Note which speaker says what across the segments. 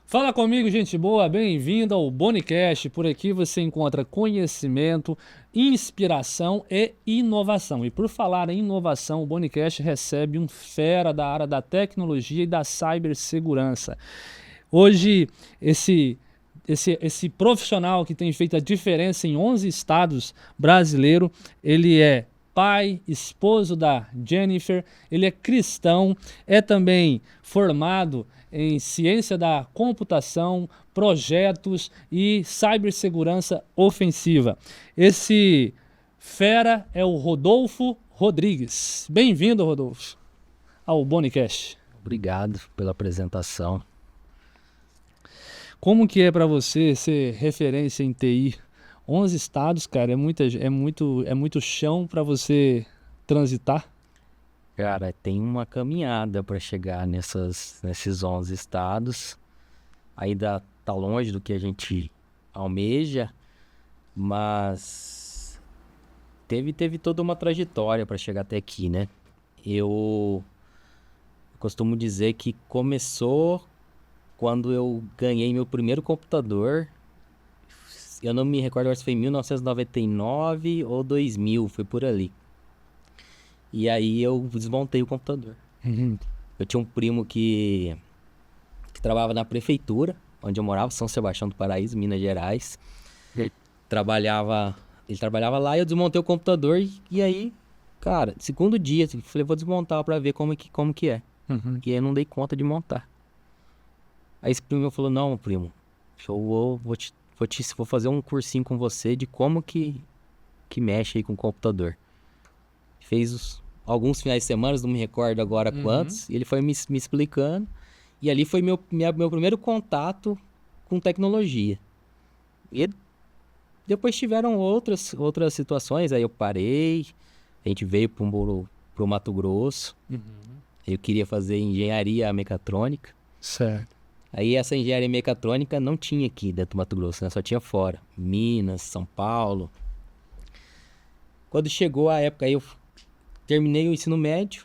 Speaker 1: Fala comigo, gente boa, bem-vindo ao Bonicast. Por aqui você encontra conhecimento, inspiração e inovação. E por falar em inovação, o Bonicast recebe um fera da área da tecnologia e da cibersegurança. Hoje, esse profissional que tem feito a diferença em 11 estados brasileiros, ele é pai, esposo da Jennifer, ele é cristão, é também formado em ciência da computação, projetos e cibersegurança ofensiva. Esse fera é o Rodolfo Rodrigues. Bem-vindo, Rodolfo, ao Bonicast.
Speaker 2: Obrigado pela apresentação.
Speaker 1: Como que é para você ser referência em TI? 11 estados, cara, é muito chão para você transitar?
Speaker 2: Cara, tem uma caminhada para chegar nesses 11 estados. Ainda tá longe do que a gente almeja, mas teve toda uma trajetória para chegar até aqui, né? Eu costumo dizer que começou quando eu ganhei meu primeiro computador. Eu não me recordo se foi em 1999 ou 2000, foi por ali. E aí eu desmontei o computador. Eu tinha um primo que trabalhava na prefeitura, onde eu morava, São Sebastião do Paraíso, Minas Gerais. Ele trabalhava lá e eu desmontei o computador e aí, cara, segundo dia, eu falei, vou desmontar pra ver como que é. E aí eu não dei conta de montar. Aí esse primo meu falou, não, primo, eu vou fazer um cursinho com você de como que mexe aí com o computador. Fez alguns finais de semana, não me recordo agora quantos, e ele foi me explicando, e ali foi meu primeiro contato com tecnologia. E depois tiveram outras situações, aí eu parei, a gente veio pro Mato Grosso, eu queria fazer engenharia mecatrônica,
Speaker 1: Certo.
Speaker 2: aí essa engenharia mecatrônica não tinha aqui dentro do Mato Grosso, né? Só tinha fora, Minas, São Paulo. Quando chegou a época, aí eu terminei o ensino médio,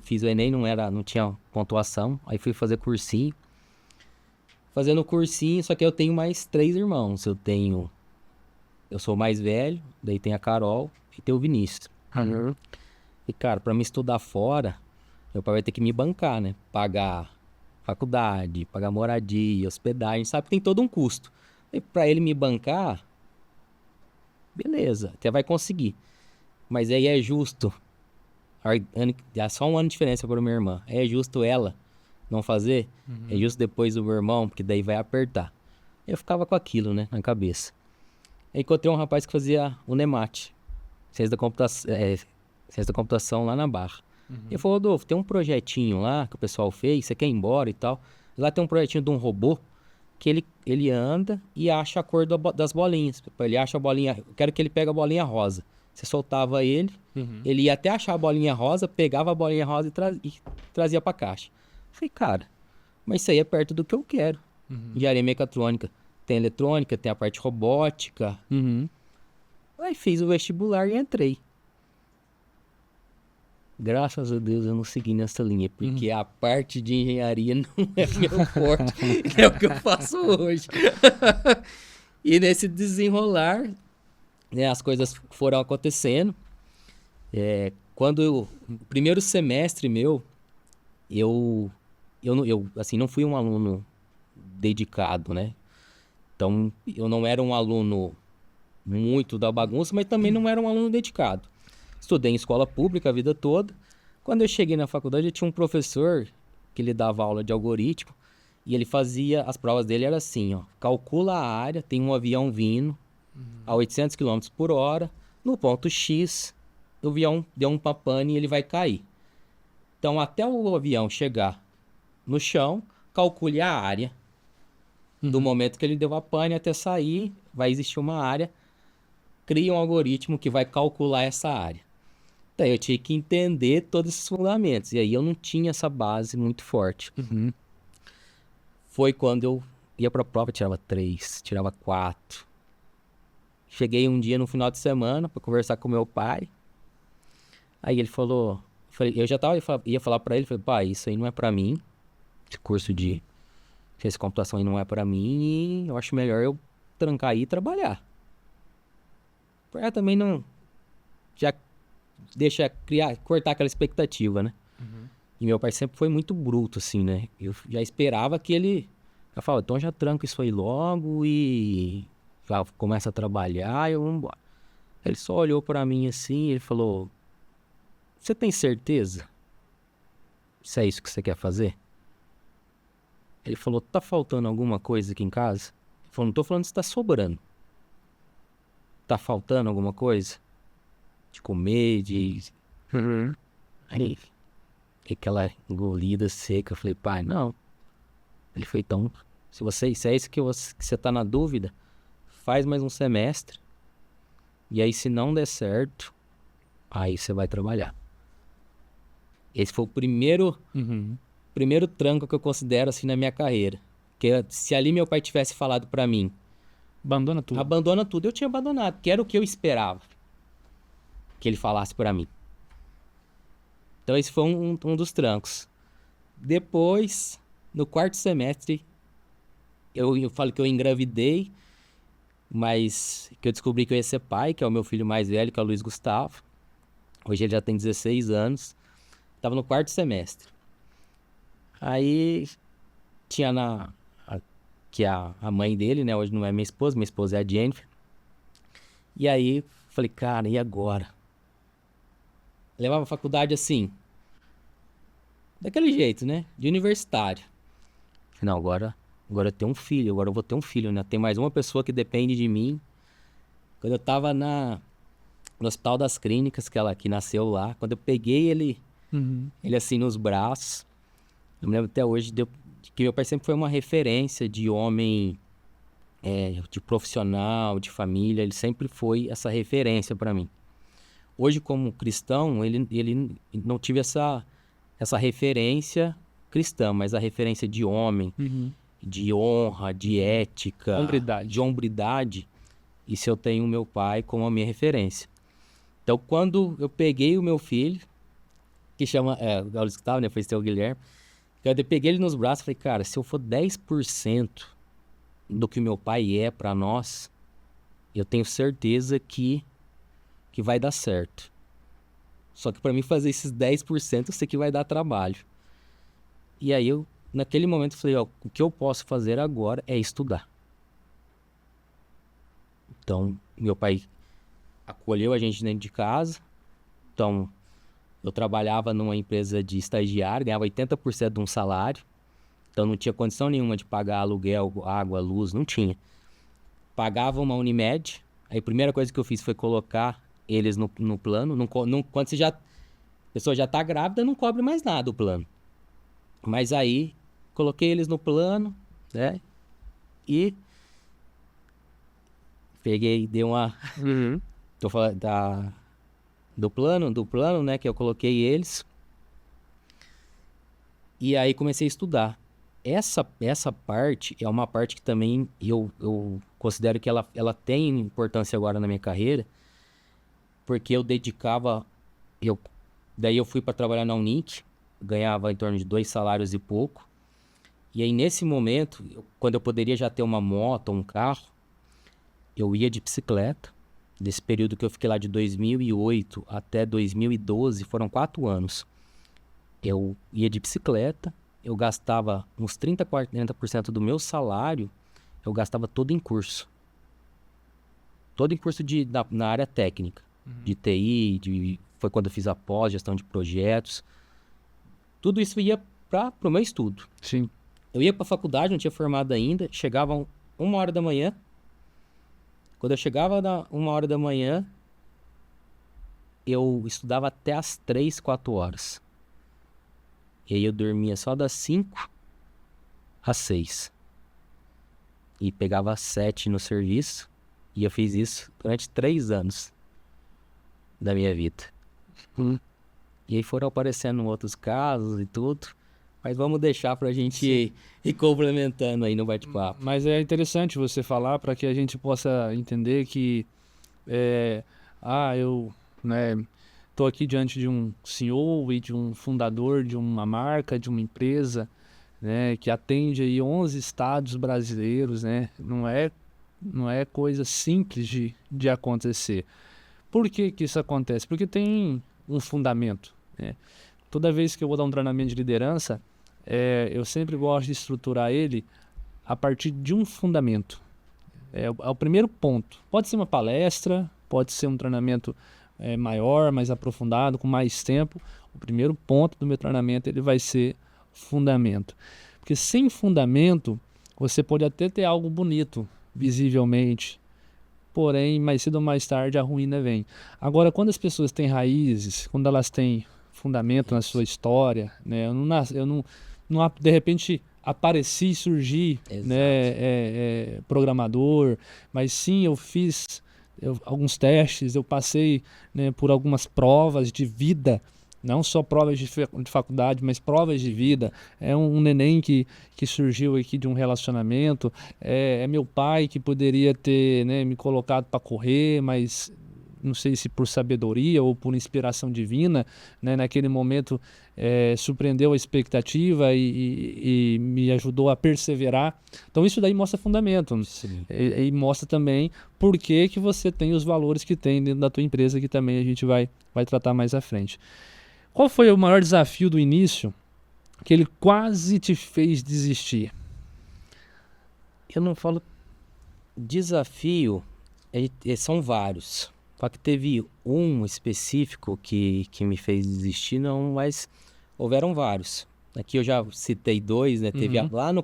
Speaker 2: fiz o Enem, não tinha pontuação, aí fui fazer cursinho. Fazendo cursinho, só que eu tenho mais 3 irmãos. Eu sou o mais velho, daí tem a Carol e tem o Vinícius. E cara, pra me estudar fora, meu pai vai ter que me bancar, né? Pagar faculdade, pagar moradia, hospedagem, sabe? Tem todo um custo. E pra ele me bancar, beleza, até vai conseguir. Mas aí é justo, há só um ano de diferença para minha irmã. É justo ela não fazer? É justo depois o meu irmão, porque daí vai apertar. Eu ficava com aquilo, né, na cabeça. Aí encontrei um rapaz que fazia o NEMAT, ciência da computação lá na Barra. Ele falou, Rodolfo, tem um projetinho lá que o pessoal fez, você quer ir embora e tal. Lá tem um projetinho de um robô que ele anda e acha a cor das bolinhas. Ele acha a bolinha, eu quero que ele pegue a bolinha rosa. Você soltava ele, ele ia até achar a bolinha rosa, pegava a bolinha rosa e trazia pra caixa. Eu falei, cara, mas isso aí é perto do que eu quero. Engenharia mecatrônica. Tem eletrônica, tem a parte robótica. Aí fiz o vestibular e entrei. Graças a Deus eu não segui nessa linha, porque a parte de engenharia não é meu forte, é o que eu faço hoje. E nesse desenrolar, né, as coisas foram acontecendo. O primeiro semestre meu, assim, não fui um aluno dedicado, né? Então, eu não era um aluno muito da bagunça, mas também não era um aluno dedicado. Estudei em escola pública a vida toda. Quando eu cheguei na faculdade, eu tinha um professor que ele dava aula de algoritmo e ele fazia, as provas dele era assim, ó, calcula a área, tem um avião vindo a 800 km por hora, no ponto X, o avião deu um pane e ele vai cair. Então, até o avião chegar no chão, calcule a área. Do momento que ele deu a pane até sair, vai existir uma área, cria um algoritmo que vai calcular essa área. Então, eu tinha que entender todos esses fundamentos. E aí eu não tinha essa base muito forte. Foi quando eu ia pra prova, tirava 3, tirava 4. Cheguei um dia no final de semana para conversar com meu pai. Aí ele falou, eu já ia falar para ele, falei, pai, isso aí não é para mim. esse curso de ciência de computação aí não é pra mim e eu acho melhor eu trancar aí e trabalhar. Pra também não, já deixa cortar aquela expectativa, né? E meu pai sempre foi muito bruto, assim, né? Eu já esperava que ele... Eu falava, então já tranca isso aí logo e já começa a trabalhar e eu vou embora. Ele só olhou pra mim assim e ele falou, você tem certeza? Se é isso que você quer fazer? Ele falou, tá faltando alguma coisa aqui em casa? Ele falou, não tô falando se tá sobrando. Tá faltando alguma coisa? De comer, de... Aí, aquela engolida seca, eu falei, pai, não. Ele falou, então, se é isso que você tá na dúvida, faz mais um semestre. E aí, se não der certo, aí você vai trabalhar. Esse foi o primeiro tranco que eu considero assim na minha carreira. Porque se ali meu pai tivesse falado pra mim,
Speaker 1: Abandona tudo.
Speaker 2: abandona tudo, eu tinha abandonado, que era o que eu esperava que ele falasse pra mim. Então esse foi um dos trancos. Depois, no quarto semestre, eu falo que eu engravidei, mas que eu descobri que eu ia ser pai, que é o meu filho mais velho, que é o Luiz Gustavo. Hoje ele já tem 16 anos. Tava no quarto semestre. Aí tinha que a mãe dele, né? Hoje não é minha esposa é a Jennifer. E aí falei, cara, e agora? Levava a faculdade assim, daquele jeito, né? De universitário. Não, agora eu tenho um filho, agora eu vou ter um filho, né? Tem mais uma pessoa que depende de mim. Quando eu tava no Hospital das Clínicas, que nasceu lá, quando eu peguei ele assim nos braços, eu me lembro até hoje de que meu pai sempre foi uma referência de homem, de profissional, de família, ele sempre foi essa referência para mim. Hoje, como cristão, ele não tive essa referência cristã, mas a referência de homem, de honra, de ética,
Speaker 1: Hombridade.
Speaker 2: de hombridade. Isso eu tenho o meu pai como a minha referência. Então, quando eu peguei o meu filho, que chama, o Gaules Gustavo, né, foi o Guilherme, quando eu peguei ele nos braços, falei, cara, se eu for 10% do que o meu pai é para nós, eu tenho certeza que vai dar certo. Só que para mim fazer esses 10% eu sei que vai dar trabalho. E aí eu, naquele momento, falei, ó, o que eu posso fazer agora é estudar. Então, meu pai acolheu a gente dentro de casa. Então, eu trabalhava numa empresa de estagiário, ganhava 80% de um salário. Então, não tinha condição nenhuma de pagar aluguel, água, luz, não tinha. Pagava uma Unimed. Aí a primeira coisa que eu fiz foi colocar eles no plano. Quando a pessoa já tá grávida, não cobre mais nada o plano. Mas aí, coloquei eles no plano, né? E peguei, dei uma... Tô falando do plano, né? Que eu coloquei eles. E aí comecei a estudar. Essa parte é uma parte que também eu considero que ela tem importância agora na minha carreira, porque eu dedicava... Daí eu fui para trabalhar na Unic, ganhava em torno de 2 salários e pouco. E aí nesse momento, quando eu poderia já ter uma moto ou um carro, eu ia de bicicleta. Desse período que eu fiquei lá de 2008 até 2012, foram 4 anos. Eu ia de bicicleta, eu gastava uns 30, 40% do meu salário, eu gastava todo em curso. Todo em curso na área técnica, de TI, foi quando eu fiz a pós-gestão de projetos. Tudo isso ia para o meu estudo.
Speaker 1: Sim.
Speaker 2: Eu ia para a faculdade, não tinha formado ainda, chegava 1h da manhã. Quando eu chegava 1h da manhã, eu estudava até as 3, 4 horas. E aí eu dormia só das 5 às 6. E pegava às 7 no serviço. E eu fiz isso durante 3 anos da minha vida. E aí foram aparecendo outros casos e tudo. Mas vamos deixar pra gente ir complementando aí no bate-papo.
Speaker 1: Mas é interessante você falar para que a gente possa entender que eu, né, tô aqui diante de um CEO e de um fundador de uma marca, de uma empresa, né, que atende aí 11 estados brasileiros, né? Não é coisa simples de acontecer. Por que que isso acontece? Porque tem um fundamento, né? Toda vez que eu vou dar um treinamento de liderança, eu sempre gosto de estruturar ele a partir de um fundamento. É o primeiro ponto. Pode ser uma palestra, pode ser um treinamento maior, mais aprofundado, com mais tempo. O primeiro ponto do meu treinamento ele vai ser fundamento. Porque sem fundamento, você pode até ter algo bonito, visivelmente, porém, mais cedo ou mais tarde, a ruína vem. Agora, quando as pessoas têm raízes, quando elas têm fundamento na sua história, né? De repente apareci, surgi, né, programador, mas sim, eu fiz alguns testes, eu passei, né, por algumas provas de vida, não só provas de faculdade, mas provas de vida. É um neném que surgiu aqui de um relacionamento, é meu pai que poderia ter, né, me colocado para correr, mas não sei se por sabedoria ou por inspiração divina, né, naquele momento surpreendeu a expectativa e me ajudou a perseverar. Então isso daí mostra fundamento. E mostra também por que você tem os valores que tem dentro da tua empresa, que também a gente vai tratar mais à frente. Qual foi o maior desafio do início que ele quase te fez desistir?
Speaker 2: Eu não falo desafio, são vários. Só que teve um específico que me fez desistir, não, mas houveram vários. Aqui eu já citei dois, né? Teve lá no...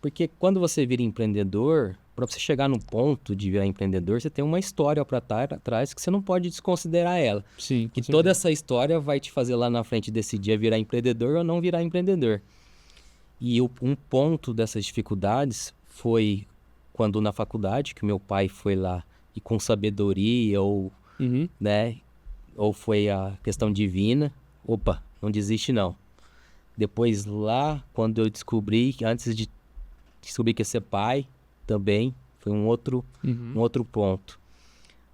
Speaker 2: Porque quando você vira empreendedor, para você chegar no ponto de virar empreendedor, você tem uma história para trás que você não pode desconsiderar ela.
Speaker 1: Sim.
Speaker 2: Que toda essa história vai te fazer lá na frente decidir virar empreendedor ou não virar empreendedor. E um ponto dessas dificuldades foi quando na faculdade, que meu pai foi lá e com sabedoria ou, né, ou foi a questão divina, opa, não desiste não. Depois lá, quando eu descobri, antes de descobrir que ia ser pai, também foi um outro ponto.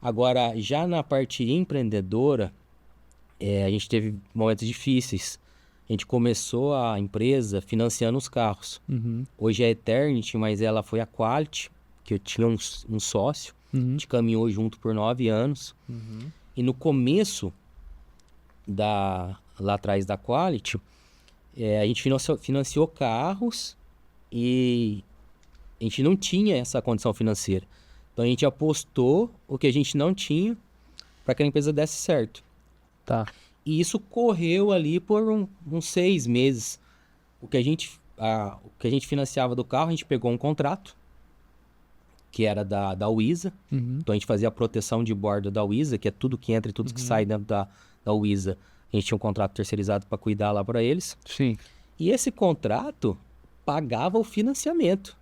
Speaker 2: Agora, já na parte empreendedora, a gente teve momentos difíceis. A gente começou a empresa financiando os carros. Hoje é a Eternity, mas ela foi a Quality, que eu tinha um sócio. A gente caminhou junto por 9 anos. E no começo, lá atrás da Quality, a gente financiou carros e a gente não tinha essa condição financeira. Então a gente apostou o que a gente não tinha para que a empresa desse certo.
Speaker 1: Tá.
Speaker 2: E isso correu ali por uns 6 meses. O que a gente financiava do carro, a gente pegou um contrato, que era da Wiza. Então a gente fazia a proteção de bordo da Wiza, que é tudo que entra e tudo que sai dentro da Wiza. A gente tinha um contrato terceirizado para cuidar lá para eles.
Speaker 1: Sim.
Speaker 2: E esse contrato pagava o financiamento.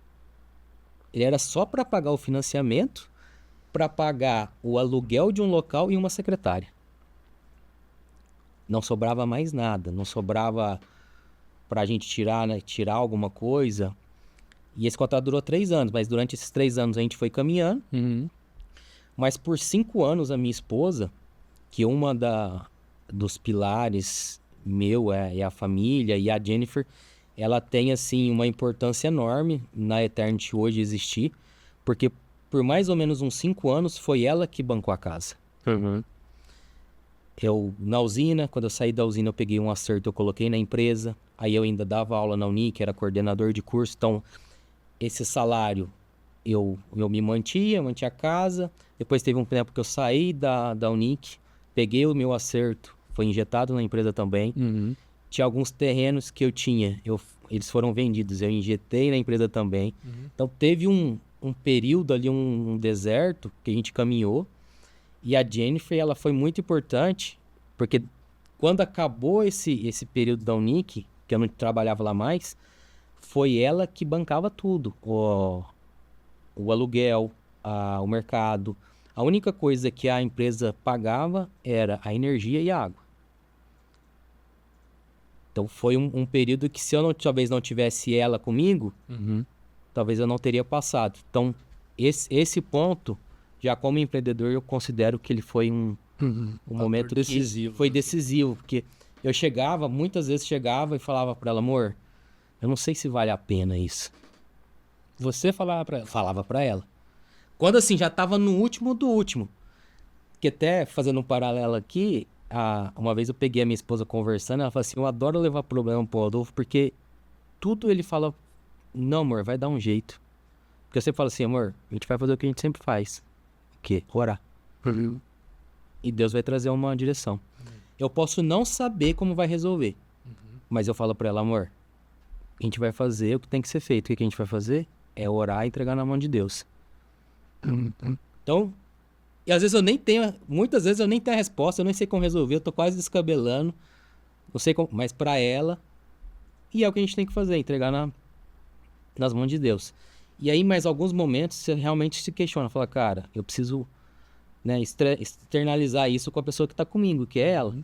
Speaker 2: Ele era só para pagar o financiamento, para pagar o aluguel de um local e uma secretária. Não sobrava mais nada, não sobrava para a gente tirar alguma coisa. E esse contrato durou 3 anos, mas durante esses 3 anos a gente foi caminhando. Mas por 5 anos a minha esposa, que dos pilares meu é a família, e a Jennifer, ela tem assim uma importância enorme na Eternity hoje existir, porque por mais ou menos uns 5 anos foi ela que bancou a casa. Na usina, quando eu saí da usina, eu peguei um acerto, eu coloquei na empresa. Aí eu ainda dava aula na Unic, era coordenador de curso. Então, esse salário, eu mantinha a casa. Depois teve um tempo que eu saí da Unic, peguei o meu acerto, foi injetado na empresa também. Tinha alguns terrenos que eu tinha, eles foram vendidos, eu injetei na empresa também. Então, teve um período ali, um deserto que a gente caminhou. E a Jennifer, ela foi muito importante, porque quando acabou esse período da Unic, que eu não trabalhava lá mais, foi ela que bancava tudo. O aluguel, o mercado. A única coisa que a empresa pagava era a energia e a água. Então foi um período que se eu talvez não tivesse ela comigo, talvez eu não teria passado. Então esse ponto... Já como empreendedor, eu considero que ele foi um momento decisivo. Foi decisivo, porque eu muitas vezes chegava e falava para ela, amor, eu não sei se vale a pena isso.
Speaker 1: Você falava pra ela.
Speaker 2: Falava pra ela. Quando assim, já tava no último do último. Que até, fazendo um paralelo aqui, uma vez eu peguei a minha esposa conversando, ela falou assim, eu adoro levar problema pro Rodolfo, porque tudo ele fala, não, amor, vai dar um jeito. Porque eu sempre falo assim, amor, a gente vai fazer o que a gente sempre faz. O quê? Orar. E Deus vai trazer uma direção. Eu posso não saber como vai resolver, mas eu falo pra ela, amor, a gente vai fazer o que tem que ser feito. O que a gente vai fazer é orar e entregar na mão de Deus. Então, e às vezes muitas vezes eu nem tenho a resposta, eu nem sei como resolver, eu tô quase descabelando, não sei como, mas pra ela, e é o que a gente tem que fazer, entregar nas mãos de Deus. E aí, mais alguns momentos, você realmente se questiona, fala, cara, eu preciso, né, externalizar isso com a pessoa que tá comigo, que é ela.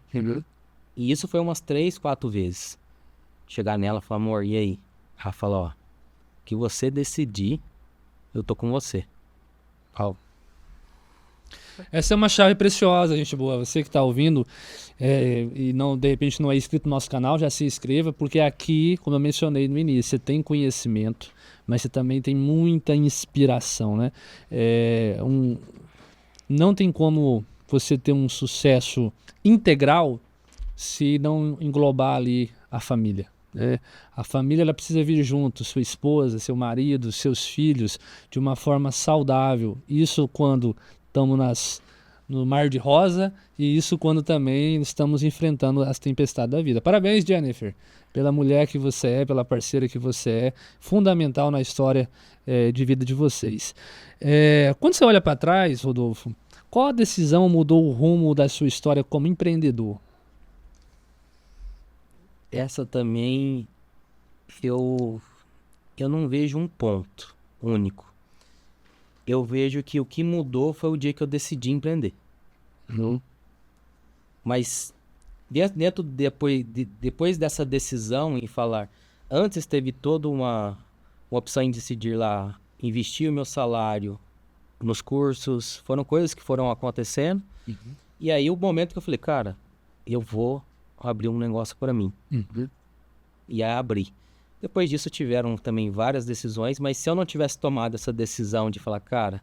Speaker 2: E isso foi umas 3, 4 vezes. Chegar nela e falar, amor, e aí? Ela fala, ó, que você decidir, eu tô com você.
Speaker 1: Essa é uma chave preciosa, gente boa. Você que está ouvindo e não, de repente não é inscrito no nosso canal, já se inscreva, porque aqui, como eu mencionei no início, você tem conhecimento, mas você também tem muita inspiração, né? Não tem como você ter um sucesso integral se não englobar ali a família. A família ela precisa vir junto, sua esposa, seu marido, seus filhos, de uma forma saudável. Isso quando estamos no mar de rosa e isso quando também estamos enfrentando as tempestades da vida. Parabéns, Jennifer, pela mulher que você é, pela parceira que você é, fundamental na história de vida de vocês. Quando você olha para trás, Rodolfo, qual a decisão mudou o rumo da sua história como empreendedor?
Speaker 2: Essa também, eu não vejo um ponto único. Eu vejo que o que mudou foi o dia que eu decidi empreender. Mas depois dessa decisão em falar, antes teve toda uma opção em decidir lá, investir o meu salário nos cursos, foram coisas que foram acontecendo. E aí o momento que eu falei, cara, eu vou abrir um negócio para mim. E aí abri. Depois disso tiveram também várias decisões, mas se eu não tivesse tomado essa decisão de falar, cara,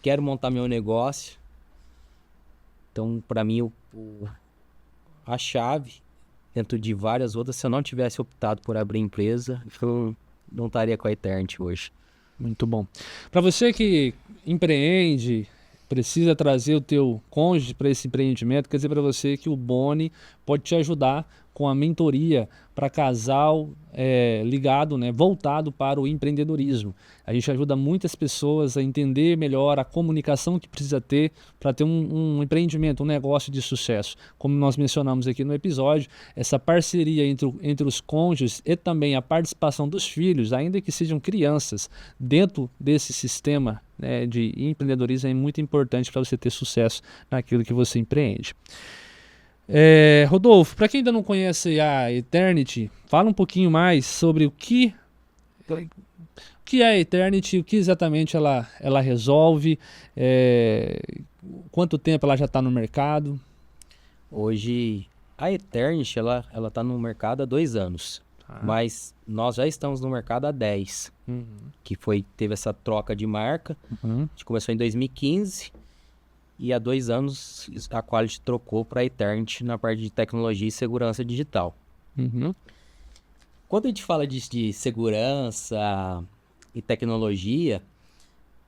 Speaker 2: quero montar meu negócio, então para mim a chave, dentro de várias outras, se eu não tivesse optado por abrir empresa, eu não estaria com a Eternity hoje.
Speaker 1: Muito bom. Para você que empreende, precisa trazer o teu cônjuge para esse empreendimento, quer dizer para você que o Boni pode te ajudar com a mentoria para casal ligado, né, voltado para o empreendedorismo. A gente ajuda muitas pessoas a entender melhor a comunicação que precisa ter para ter um empreendimento, um negócio de sucesso. Como nós mencionamos aqui no episódio, essa parceria entre os cônjuges e também a participação dos filhos, ainda que sejam crianças, dentro desse sistema de empreendedorismo é muito importante para você ter sucesso naquilo que você empreende. Rodolfo, para quem ainda não conhece a Eternity, fala um pouquinho mais sobre o que é a Eternity, o que exatamente ela resolve, quanto tempo ela já está no mercado.
Speaker 2: Hoje, a Eternity, ela está no mercado há 2 anos, mas nós já estamos no mercado há 10, que teve essa troca de marca, a gente começou em 2015, e há 2 anos a Quality trocou para a Eternity na parte de tecnologia e segurança digital. Quando a gente fala de segurança e tecnologia,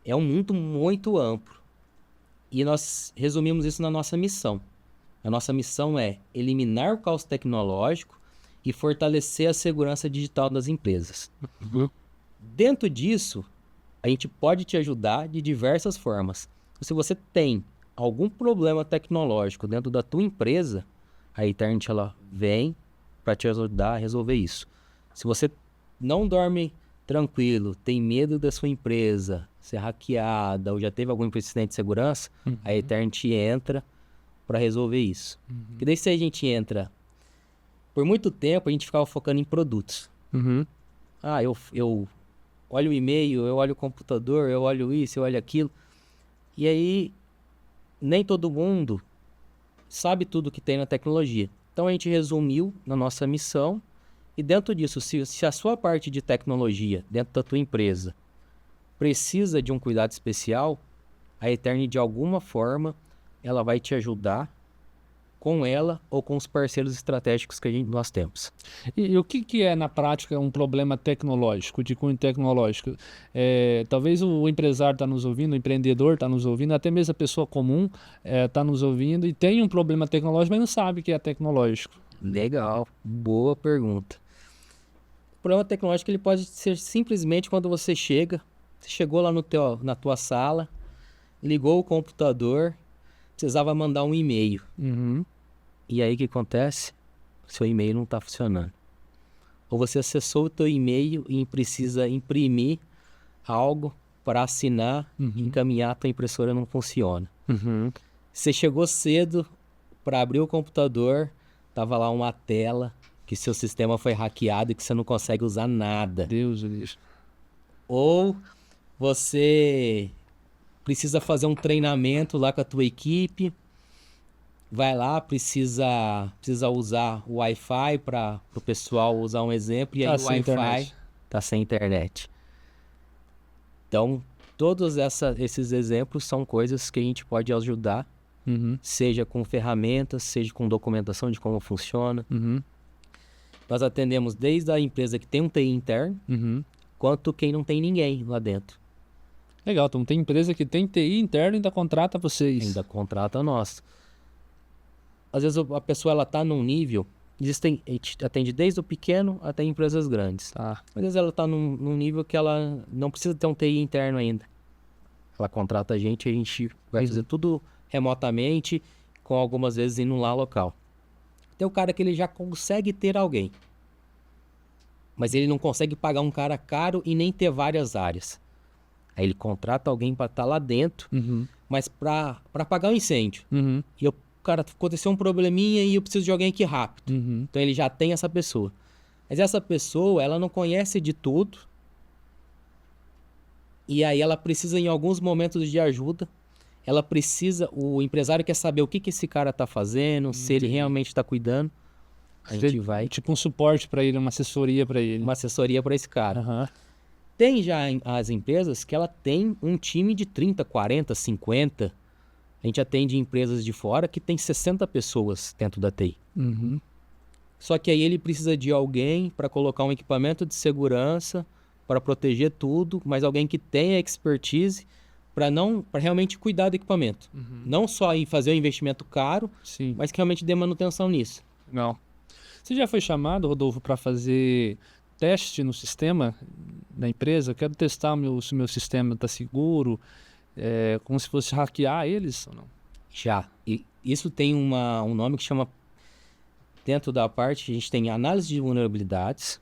Speaker 2: é um mundo muito amplo. E nós resumimos isso na nossa missão. A nossa missão é eliminar o caos tecnológico e fortalecer a segurança digital das empresas. Dentro disso, a gente pode te ajudar de diversas formas. Se você tem algum problema tecnológico dentro da tua empresa, a Eternity ela vem para te ajudar a resolver isso. Se você não dorme tranquilo, tem medo da sua empresa ser hackeada ou já teve algum incidente de segurança, a Eternity entra para resolver isso. Porque daí se a gente entra, por muito tempo a gente ficava focando em produtos. Eu olho o e-mail, eu olho o computador, eu olho isso, eu olho aquilo. E aí nem todo mundo sabe tudo que tem na tecnologia. Então a gente resumiu na nossa missão E dentro disso, se a sua parte de tecnologia, dentro da tua empresa, precisa de um cuidado especial, a Eternity, de alguma forma, ela vai te ajudar com ela ou com os parceiros estratégicos que nós temos.
Speaker 1: E o que é, na prática, um problema tecnológico, de cunho tecnológico? Talvez o empresário está nos ouvindo, o empreendedor está nos ouvindo, até mesmo a pessoa comum está nos ouvindo e tem um problema tecnológico, mas não sabe que é tecnológico.
Speaker 2: Legal, boa pergunta. O problema tecnológico ele pode ser simplesmente quando você chegou lá na tua sala, ligou o computador, precisava mandar um e-mail.
Speaker 1: Uhum.
Speaker 2: E aí o que acontece? Seu e-mail não está funcionando. Ou você acessou o teu e-mail e precisa imprimir algo para assinar, encaminhar, a tua impressora não funciona.
Speaker 1: Uhum.
Speaker 2: Você chegou cedo para abrir o computador, tava lá uma tela que seu sistema foi hackeado e que você não consegue usar nada.
Speaker 1: Deus do livro.
Speaker 2: Ou você precisa fazer um treinamento lá com a tua equipe, vai lá, precisa usar o Wi-Fi para o pessoal usar um exemplo, e aí o Wi-Fi está sem internet. Então, todos esses exemplos são coisas que a gente pode ajudar, seja com ferramentas, seja com documentação de como funciona. Nós atendemos desde a empresa que tem um TI interno, quanto quem não tem ninguém lá dentro.
Speaker 1: Legal, então tem empresa que tem TI interno e ainda contrata vocês.
Speaker 2: Ainda contrata nós. Às vezes a pessoa ela está num nível, a gente atende desde o pequeno até empresas grandes.
Speaker 1: Tá.
Speaker 2: Às vezes ela está num nível que ela não precisa ter um TI interno ainda. Ela contrata a gente vai fazer tudo remotamente, com algumas vezes indo lá local. Tem o cara que ele já consegue ter alguém, mas ele não consegue pagar um cara caro e nem ter várias áreas. Aí ele contrata alguém para estar lá dentro, mas para apagar o incêndio. E cara, aconteceu um probleminha e eu preciso de alguém aqui rápido. Então ele já tem essa pessoa. Mas essa pessoa, ela não conhece de tudo. E aí ela precisa, em alguns momentos de ajuda, o empresário quer saber o que esse cara tá fazendo, se ele realmente está cuidando. A gente vai...
Speaker 1: Tipo um suporte para ele, uma assessoria para ele.
Speaker 2: Uma assessoria para esse cara. Tem já as empresas que ela tem um time de 30, 40, 50. A gente atende empresas de fora que tem 60 pessoas dentro da TI. Só que aí ele precisa de alguém para colocar um equipamento de segurança, para proteger tudo, mas alguém que tenha expertise para realmente cuidar do equipamento. Não só em fazer um investimento caro, mas que realmente dê manutenção nisso.
Speaker 1: Não. Você já foi chamado, Rodolfo, para fazer teste no sistema da empresa? Eu quero testar se o meu sistema está seguro, como se fosse hackear eles ou não?
Speaker 2: Já. E isso tem um nome que chama, dentro da parte, a gente tem análise de vulnerabilidades,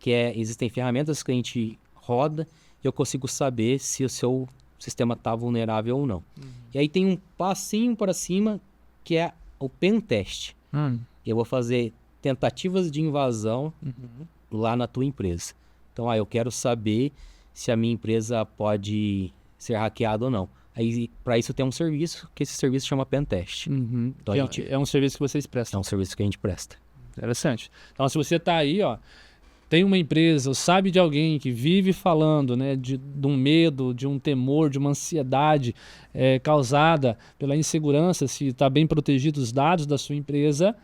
Speaker 2: existem ferramentas que a gente roda e eu consigo saber se o seu sistema está vulnerável ou não. E aí tem um passinho para cima que é o pen test. Eu vou fazer tentativas de invasão lá na tua empresa. Então, eu quero saber se a minha empresa pode ser hackeada ou não. Aí, para isso tem um serviço, que esse serviço chama Pentest.
Speaker 1: Então, é um serviço que vocês prestam?
Speaker 2: É um serviço que a gente presta.
Speaker 1: Interessante. Então, se você está aí, tem uma empresa, ou sabe de alguém que vive falando, né, de um medo, de um temor, de uma ansiedade causada pela insegurança, se está bem protegido os dados da sua empresa,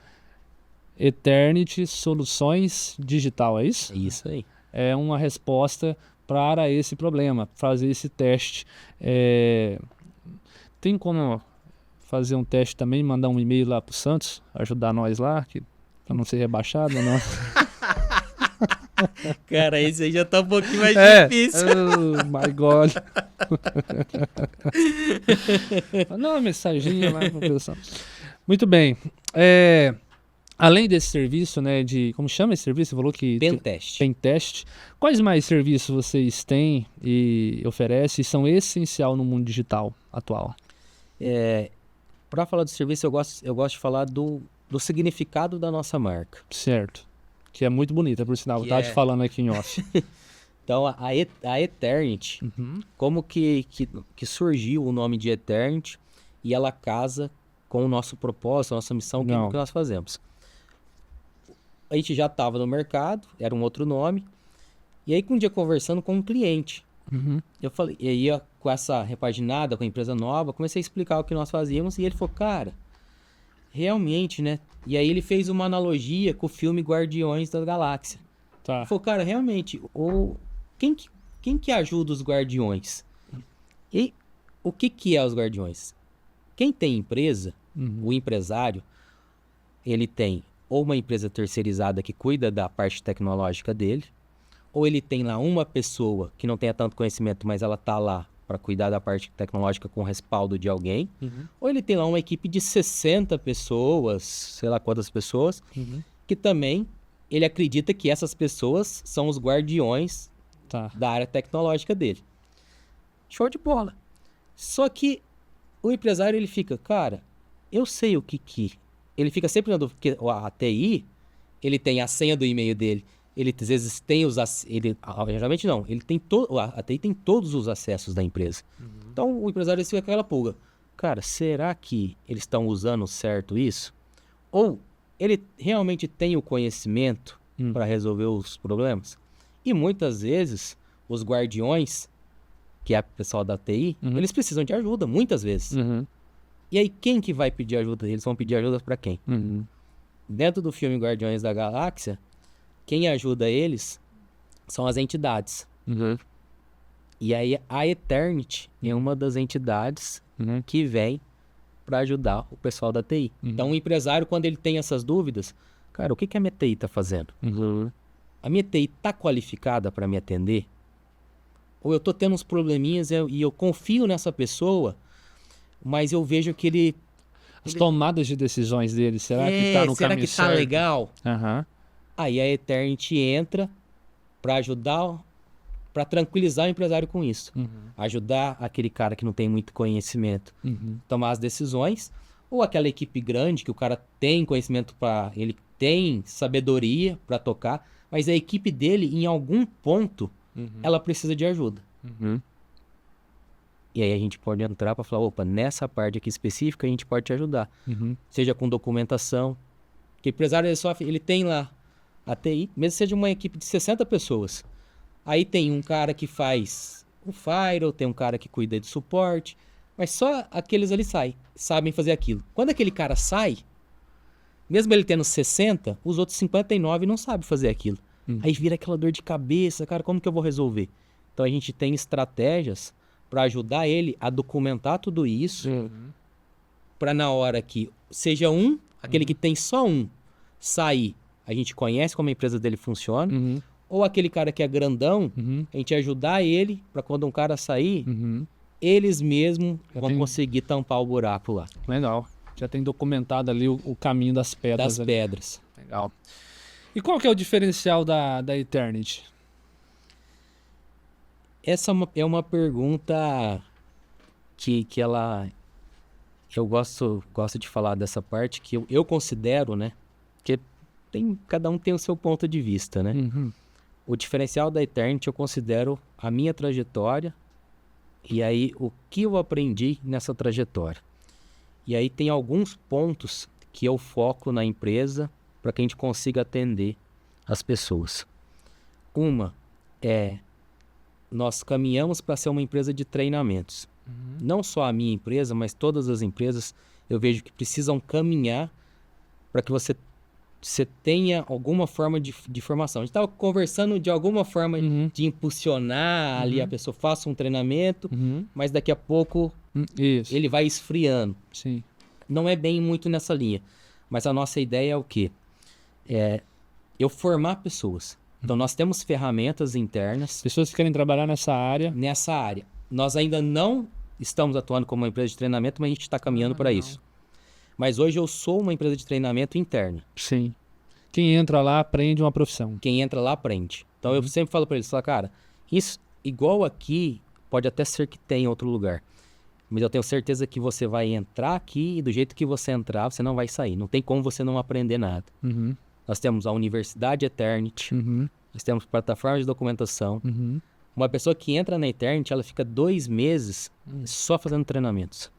Speaker 1: Eternity Soluções Digital, é isso?
Speaker 2: É isso aí.
Speaker 1: É uma resposta para esse problema, fazer esse teste. Tem como fazer um teste também, mandar um e-mail lá para o Santos, ajudar nós lá, para não ser rebaixado, não?
Speaker 2: Cara, esse aí já tá um pouquinho mais difícil.
Speaker 1: Oh my God. Manda uma mensaginha lá para o pessoal. Muito bem. Além desse serviço, né, como chama esse serviço? Você falou que...
Speaker 2: Pentest.
Speaker 1: Pentest. Quais mais serviços vocês têm e oferecem e são essencial no mundo digital atual?
Speaker 2: Para falar do serviço, eu gosto de falar do significado da nossa marca.
Speaker 1: Certo. Que é muito bonita, por sinal. Eu estava te falando aqui em off.
Speaker 2: Então, a Eternity, como que surgiu o nome de Eternity e ela casa com o nosso propósito, a nossa missão, o que nós fazemos. a gente já estava no mercado, era um outro nome. E aí, um dia conversando com um cliente, eu falei, e aí com essa repaginada, com a empresa nova, comecei a explicar o que nós fazíamos e ele falou, cara, realmente, né? E aí ele fez uma analogia com o filme Guardiões da Galáxia.
Speaker 1: Tá.
Speaker 2: Ele falou, cara, realmente, quem que ajuda os Guardiões? E o que é os Guardiões? Quem tem empresa, o empresário, ele tem ou uma empresa terceirizada que cuida da parte tecnológica dele, ou ele tem lá uma pessoa que não tenha tanto conhecimento, mas ela tá lá para cuidar da parte tecnológica com respaldo de alguém, ou ele tem lá uma equipe de 60 pessoas, sei lá quantas pessoas, que também ele acredita que essas pessoas são os guardiões da área tecnológica dele. Show de bola. Só que o empresário, ele fica, cara, eu sei o que... Ele fica sempre na dúvida, porque a TI, ele tem a senha do e-mail dele, ele às vezes tem geralmente não, a TI tem todos os acessos da empresa. Então o empresário fica com aquela pulga. Cara, será que eles estão usando certo isso? Ou ele realmente tem o conhecimento para resolver os problemas? E muitas vezes os guardiões, que é o pessoal da TI, eles precisam de ajuda, muitas vezes. E aí quem que vai pedir ajuda? Eles vão pedir ajuda para quem? Dentro do filme Guardiões da Galáxia, quem ajuda eles são as entidades. E aí a Eternity é uma das entidades que vem para ajudar o pessoal da TI. Então o empresário, quando ele tem essas dúvidas, cara, o que a minha TI está fazendo? A minha TI está qualificada para me atender? Ou eu estou tendo uns probleminhas e eu confio nessa pessoa, mas eu vejo que
Speaker 1: As tomadas de decisões dele, será que tá no caminho certo?
Speaker 2: Será que tá legal?
Speaker 1: Aham.
Speaker 2: Aí a Eternity entra para ajudar, para tranquilizar o empresário com isso. Ajudar aquele cara que não tem muito conhecimento a tomar as decisões, ou aquela equipe grande que o cara tem conhecimento ele tem sabedoria para tocar, mas a equipe dele, em algum ponto, ela precisa de ajuda. E aí a gente pode entrar para falar, opa, nessa parte aqui específica a gente pode te ajudar. Seja com documentação, porque o empresário ele tem lá a TI, mesmo seja uma equipe de 60 pessoas. Aí tem um cara que faz o firewall, tem um cara que cuida de suporte, mas só aqueles ali sabem fazer aquilo. Quando aquele cara sai, mesmo ele tendo 60, os outros 59 não sabem fazer aquilo. Aí vira aquela dor de cabeça, cara, como que eu vou resolver? Então a gente tem estratégias para ajudar ele a documentar tudo isso, para na hora que seja aquele que tem só sair, a gente conhece como a empresa dele funciona, ou aquele cara que é grandão, a gente ajudar ele para quando um cara sair, eles mesmos vão conseguir tampar o buraco lá.
Speaker 1: Legal. Já tem documentado ali o caminho das pedras.
Speaker 2: Das pedras.
Speaker 1: Legal. E qual que é o diferencial da Eternity?
Speaker 2: Essa é uma pergunta que ela... Eu gosto de falar dessa parte que eu considero, né? Que cada um tem o seu ponto de vista, né? O diferencial da Eternity eu considero a minha trajetória e aí o que eu aprendi nessa trajetória. E aí tem alguns pontos que eu foco na empresa para que a gente consiga atender as pessoas. Uma é... Nós caminhamos para ser uma empresa de treinamentos. Não só a minha empresa, mas todas as empresas eu vejo que precisam caminhar para que você tenha alguma forma de formação. A gente estava conversando de alguma forma de impulsionar ali a pessoa, faça um treinamento, mas daqui a pouco ele vai esfriando.
Speaker 1: Sim.
Speaker 2: Não é bem muito nessa linha. Mas a nossa ideia é o quê? Eu formar pessoas. Então, nós temos ferramentas internas.
Speaker 1: Pessoas que querem trabalhar nessa área.
Speaker 2: Nessa área. Nós ainda não estamos atuando como uma empresa de treinamento, mas a gente está caminhando para isso. Mas hoje eu sou uma empresa de treinamento interna.
Speaker 1: Sim. Quem entra lá aprende uma profissão.
Speaker 2: Quem entra lá aprende. Então, eu sempre falo para eles, cara, isso igual aqui, pode até ser que tenha em outro lugar. Mas eu tenho certeza que você vai entrar aqui e do jeito que você entrar, você não vai sair. Não tem como você não aprender nada. Nós temos a Universidade Eternity, nós temos plataformas de documentação. Uma pessoa que entra na Eternity, ela fica 2 meses só fazendo treinamentos.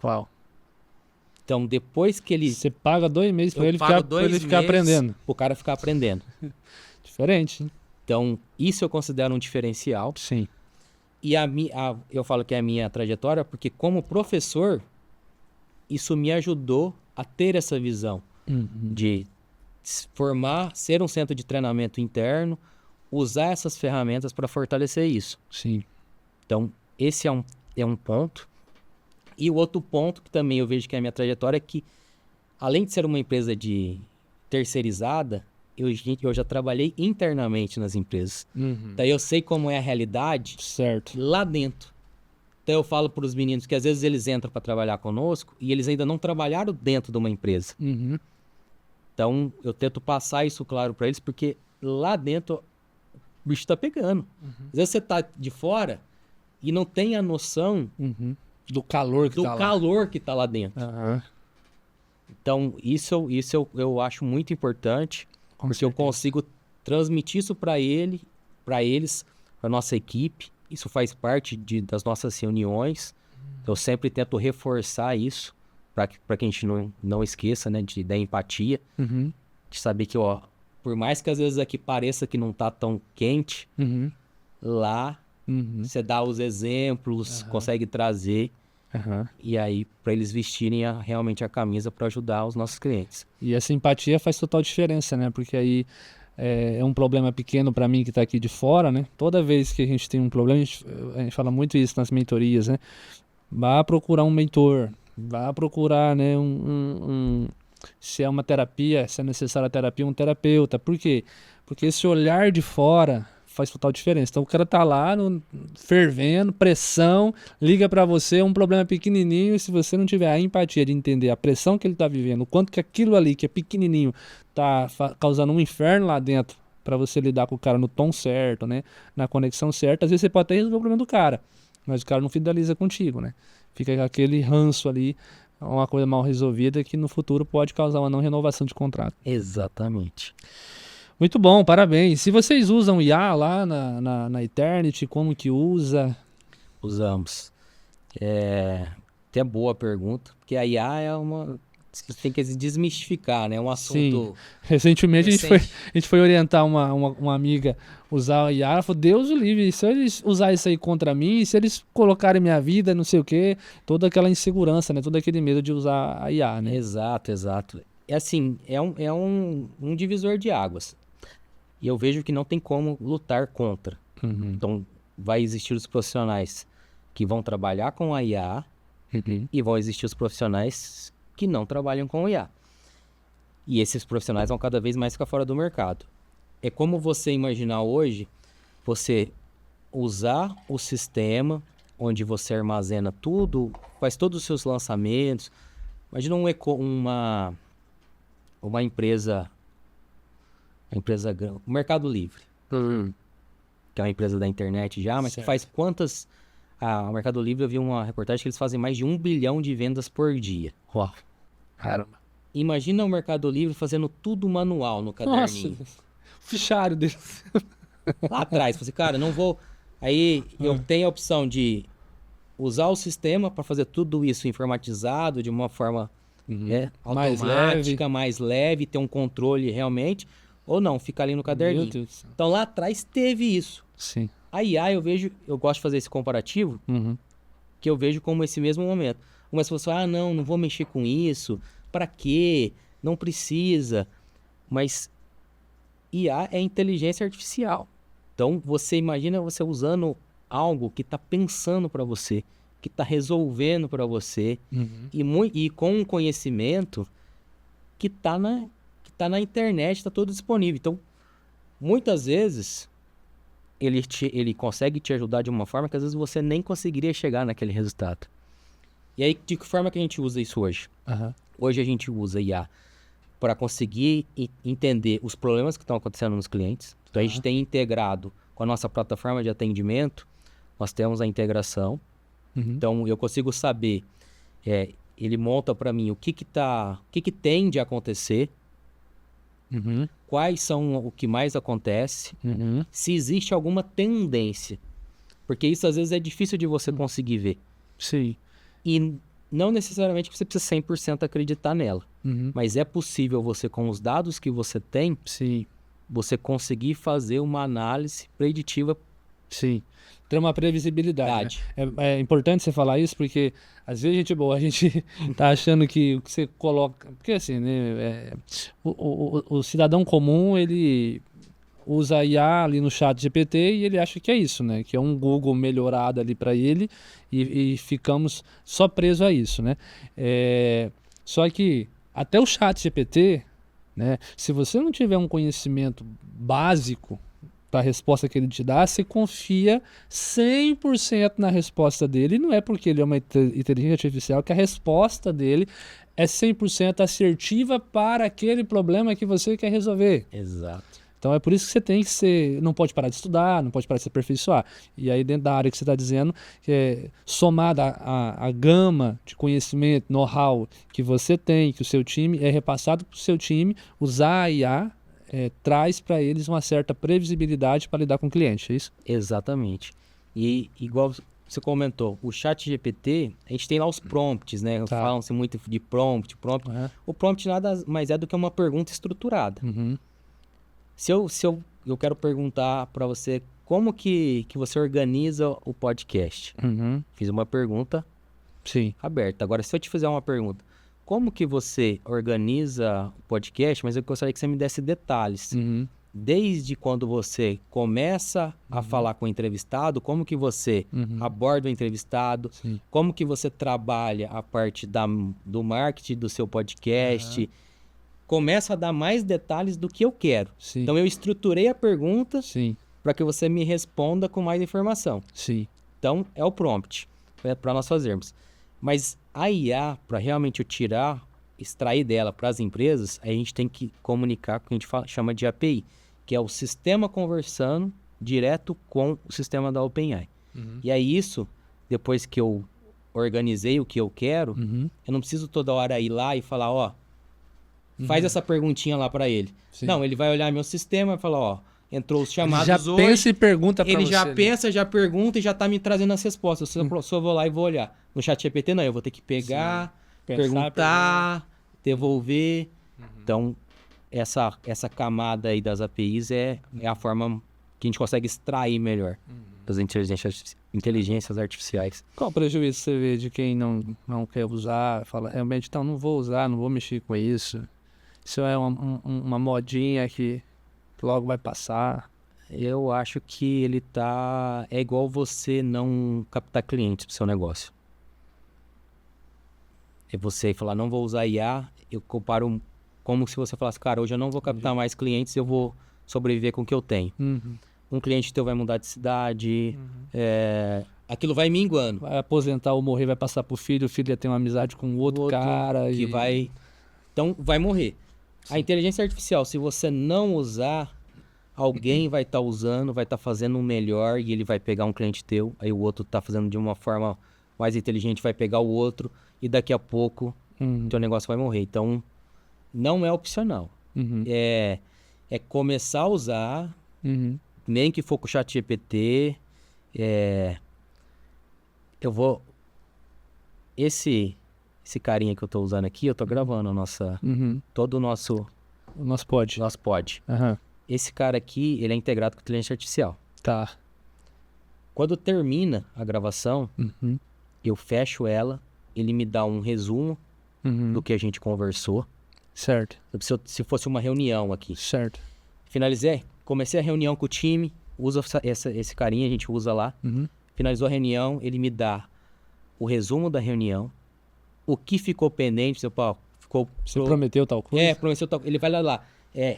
Speaker 1: Uau.
Speaker 2: Então, depois que ele...
Speaker 1: Você paga 2 meses para
Speaker 2: Eu
Speaker 1: ele
Speaker 2: pago
Speaker 1: ficar,
Speaker 2: dois meses
Speaker 1: aprendendo.
Speaker 2: o cara ficar aprendendo.
Speaker 1: Diferente, hein?
Speaker 2: Então, isso eu considero um diferencial.
Speaker 1: Sim.
Speaker 2: E eu falo que é a minha trajetória porque, como professor, isso me ajudou a ter essa visão de formar, ser um centro de treinamento interno, usar essas ferramentas para fortalecer isso.
Speaker 1: Sim.
Speaker 2: Então, esse é um ponto. E o outro ponto que também eu vejo que é a minha trajetória é que, além de ser uma empresa terceirizada, eu já trabalhei internamente nas empresas. Daí eu sei como é a realidade
Speaker 1: Certo.
Speaker 2: lá dentro. Então eu falo para os meninos que às vezes eles entram para trabalhar conosco e eles ainda não trabalharam dentro de uma empresa. Então eu tento passar isso claro para eles, porque lá dentro o bicho tá pegando. Às vezes você tá de fora e não tem a noção
Speaker 1: Do calor que
Speaker 2: do
Speaker 1: tá lá.
Speaker 2: calor que tá lá dentro.
Speaker 1: Aham.
Speaker 2: Então isso eu acho muito importante,
Speaker 1: Com
Speaker 2: porque eu
Speaker 1: certeza.
Speaker 2: consigo transmitir isso para eles, para nossa equipe. Isso faz parte das nossas reuniões. Eu sempre tento reforçar isso para que a gente não esqueça, né, da empatia, de saber que, ó, por mais que às vezes aqui pareça que não tá tão quente, lá você dá os exemplos, consegue trazer, e aí para eles vestirem realmente a camisa para ajudar os nossos clientes.
Speaker 1: E essa empatia faz total diferença, né? Porque aí é um problema pequeno para mim que está aqui de fora, né? Toda vez que a gente tem um problema, a gente fala muito isso nas mentorias, né? Vá procurar um mentor, vá procurar, né, se é uma terapia, se é necessária a terapia, um terapeuta. Por quê? Porque esse olhar de fora faz total diferença. Então o cara tá lá fervendo, pressão, liga para você, um problema pequenininho, e se você não tiver a empatia de entender a pressão que ele tá vivendo, o quanto que aquilo ali que é pequenininho tá causando um inferno lá dentro, para você lidar com o cara no tom certo, né, na conexão certa, às vezes você pode até resolver o problema do cara, mas o cara não fideliza contigo, né? Fica aquele ranço ali, uma coisa mal resolvida que no futuro pode causar uma não renovação de contrato.
Speaker 2: Exatamente.
Speaker 1: Muito bom, parabéns. Se vocês usam IA lá na Eternity, como que usa?
Speaker 2: Usamos. Até boa pergunta, porque a IA é uma... Você tem que desmistificar, né? É um assunto...
Speaker 1: Recentemente
Speaker 2: recente.
Speaker 1: a gente foi orientar uma amiga usar a IA, ela falou, Deus o livre, se eles usarem isso aí contra mim, se eles colocarem minha vida, não sei o quê, toda aquela insegurança, né? Todo aquele medo de usar a IA, né?
Speaker 2: Exato. É assim, é um divisor de águas. E eu vejo que não tem como lutar contra. Então, vai existir os profissionais que vão trabalhar com a IA e vão existir os profissionais que não trabalham com IA. E esses profissionais vão cada vez mais ficar fora do mercado. É como você imaginar hoje, você usar o sistema onde você armazena tudo, faz todos os seus lançamentos. Imagina uma empresa grande, o Mercado Livre, que é uma empresa da internet já, mas que
Speaker 1: Certo.
Speaker 2: faz quantas... o Mercado Livre, eu vi uma reportagem que eles fazem mais de 1 bilhão de vendas por dia.
Speaker 1: Uau. Caramba.
Speaker 2: Imagina o Mercado Livre fazendo tudo manual no caderninho.
Speaker 1: Nossa, o fichário deles.
Speaker 2: Lá atrás, você, cara, não vou... Aí eu tenho a opção de usar o sistema para fazer tudo isso informatizado, de uma forma
Speaker 1: Mais
Speaker 2: automática, mais leve, ter um controle realmente, ou não, ficar ali no
Speaker 1: Meu
Speaker 2: caderninho.
Speaker 1: Deus do céu.
Speaker 2: Então lá atrás teve isso.
Speaker 1: Sim.
Speaker 2: A IA eu gosto de fazer esse comparativo, que eu vejo como esse mesmo momento. Algumas pessoas falam, não vou mexer com isso, para quê? Não precisa. Mas IA é inteligência artificial. Então você imagina você usando algo que está pensando para você, que está resolvendo para você, e com um conhecimento que está na internet, está todo disponível. Então, muitas vezes, ele consegue te ajudar de uma forma que às vezes você nem conseguiria chegar naquele resultado. E aí, de que forma que a gente usa isso hoje? Hoje a gente usa IA para conseguir entender os problemas que estão acontecendo nos clientes. Então, a gente tem integrado com a nossa plataforma de atendimento, nós temos a integração. Então, eu consigo saber, ele monta para mim o que tem de acontecer, quais são o que mais acontece, se existe alguma tendência. Porque isso, às vezes, é difícil de você conseguir ver.
Speaker 1: Sim.
Speaker 2: E não necessariamente você precisa 100% acreditar nela.
Speaker 1: Uhum.
Speaker 2: Mas é possível você, com os dados que você tem,
Speaker 1: Sim,
Speaker 2: você conseguir fazer uma análise preditiva.
Speaker 1: sim. Ter uma previsibilidade, né?
Speaker 2: Verdade.
Speaker 1: É importante você falar isso porque às vezes a gente tá achando que o que você coloca... Porque assim, né? O cidadão comum, ele usa a IA ali no chat GPT e ele acha que é isso, né? Que é um Google melhorado ali para ele e ficamos só presos a isso, né? Só que até o chat GPT, né? Se você não tiver um conhecimento básico para a resposta que ele te dá, você confia 100% na resposta dele. E não é porque ele é uma inteligência artificial que a resposta dele é 100% assertiva para aquele problema que você quer resolver.
Speaker 2: Exato.
Speaker 1: Então é por isso que você tem que ser, não pode parar de estudar, não pode parar de se aperfeiçoar. E aí dentro da área que você está dizendo, somada a gama de conhecimento, know-how que você tem, que o seu time é repassado para o seu time, usar a IA traz para eles uma certa previsibilidade para lidar com o cliente, é isso?
Speaker 2: Exatamente. E igual você comentou, o chat GPT, a gente tem lá os prompts, né?
Speaker 1: Tá.
Speaker 2: Falam-se muito de prompt.
Speaker 1: Uhum.
Speaker 2: O prompt nada mais é do que uma pergunta estruturada.
Speaker 1: Uhum.
Speaker 2: Se eu quero perguntar para você como que você organiza o podcast.
Speaker 1: Uhum.
Speaker 2: Fiz uma pergunta
Speaker 1: Sim.
Speaker 2: aberta. Agora, se eu te fizer uma pergunta, como que você organiza o podcast, mas eu gostaria que você me desse detalhes.
Speaker 1: Uhum.
Speaker 2: Desde quando você começa a falar com o entrevistado, como que você aborda o entrevistado,
Speaker 1: Sim.
Speaker 2: como que você trabalha a parte do marketing do seu podcast. Começa a dar mais detalhes do que eu quero.
Speaker 1: Sim.
Speaker 2: Então, eu estruturei a pergunta
Speaker 1: Sim.
Speaker 2: para que você me responda com mais informação.
Speaker 1: Sim.
Speaker 2: Então, é o prompt para nós fazermos. Mas a IA, para realmente eu extrair dela para as empresas, a gente tem que comunicar com o que a gente chama de API, que é o sistema conversando direto com o sistema da OpenAI. E aí isso, depois que eu organizei o que eu quero, eu não preciso toda hora ir lá e falar, ó, faz essa perguntinha lá para ele.
Speaker 1: Sim.
Speaker 2: Não, ele vai olhar meu sistema e falar, ó, entrou os chamados
Speaker 1: já
Speaker 2: hoje.
Speaker 1: pensa e pergunta para você.
Speaker 2: Ele já pensa, já pergunta e já tá me trazendo as respostas. Eu só vou lá e vou olhar. No chat GPT não, eu vou ter que pegar, perguntar, devolver. Então, essa camada aí das APIs é a forma que a gente consegue extrair melhor das inteligências artificiais.
Speaker 1: Qual o prejuízo você vê de quem não quer usar? Fala, realmente, então não vou usar, não vou mexer com isso. Isso é uma modinha que logo vai passar.
Speaker 2: Eu acho que ele tá... É igual você não captar clientes pro seu negócio. É você falar, não vou usar IA, eu comparo como se você falasse, cara, hoje eu não vou captar mais clientes, eu vou sobreviver com o que eu tenho. Um cliente teu vai mudar de cidade, aquilo vai minguando.
Speaker 1: Vai aposentar ou morrer, vai passar pro filho, o filho ia ter uma amizade com outro cara.
Speaker 2: Que vai... Então, vai morrer. Sim. A inteligência artificial, se você não usar, alguém vai estar usando, vai estar fazendo um melhor e ele vai pegar um cliente teu, aí o outro está fazendo de uma forma mais inteligente, vai pegar o outro e daqui a pouco o teu negócio vai morrer. Então, não é opcional. É começar a usar, nem que for com o chat GPT. Eu vou... Esse carinha que eu tô usando aqui, eu tô gravando todo o nosso
Speaker 1: pod.
Speaker 2: Nosso pod. Esse cara aqui, ele é integrado com inteligência artificial.
Speaker 1: Tá.
Speaker 2: Quando termina a gravação, eu fecho ela, ele me dá um resumo do que a gente conversou.
Speaker 1: Certo.
Speaker 2: Se fosse uma reunião aqui.
Speaker 1: Certo.
Speaker 2: Finalizei, comecei a reunião com o time, usa esse carinha, a gente usa lá. Finalizou a reunião, ele me dá o resumo da reunião, o que ficou pendente,
Speaker 1: Você prometeu tal coisa?
Speaker 2: Prometeu tal coisa. Ele vai lá.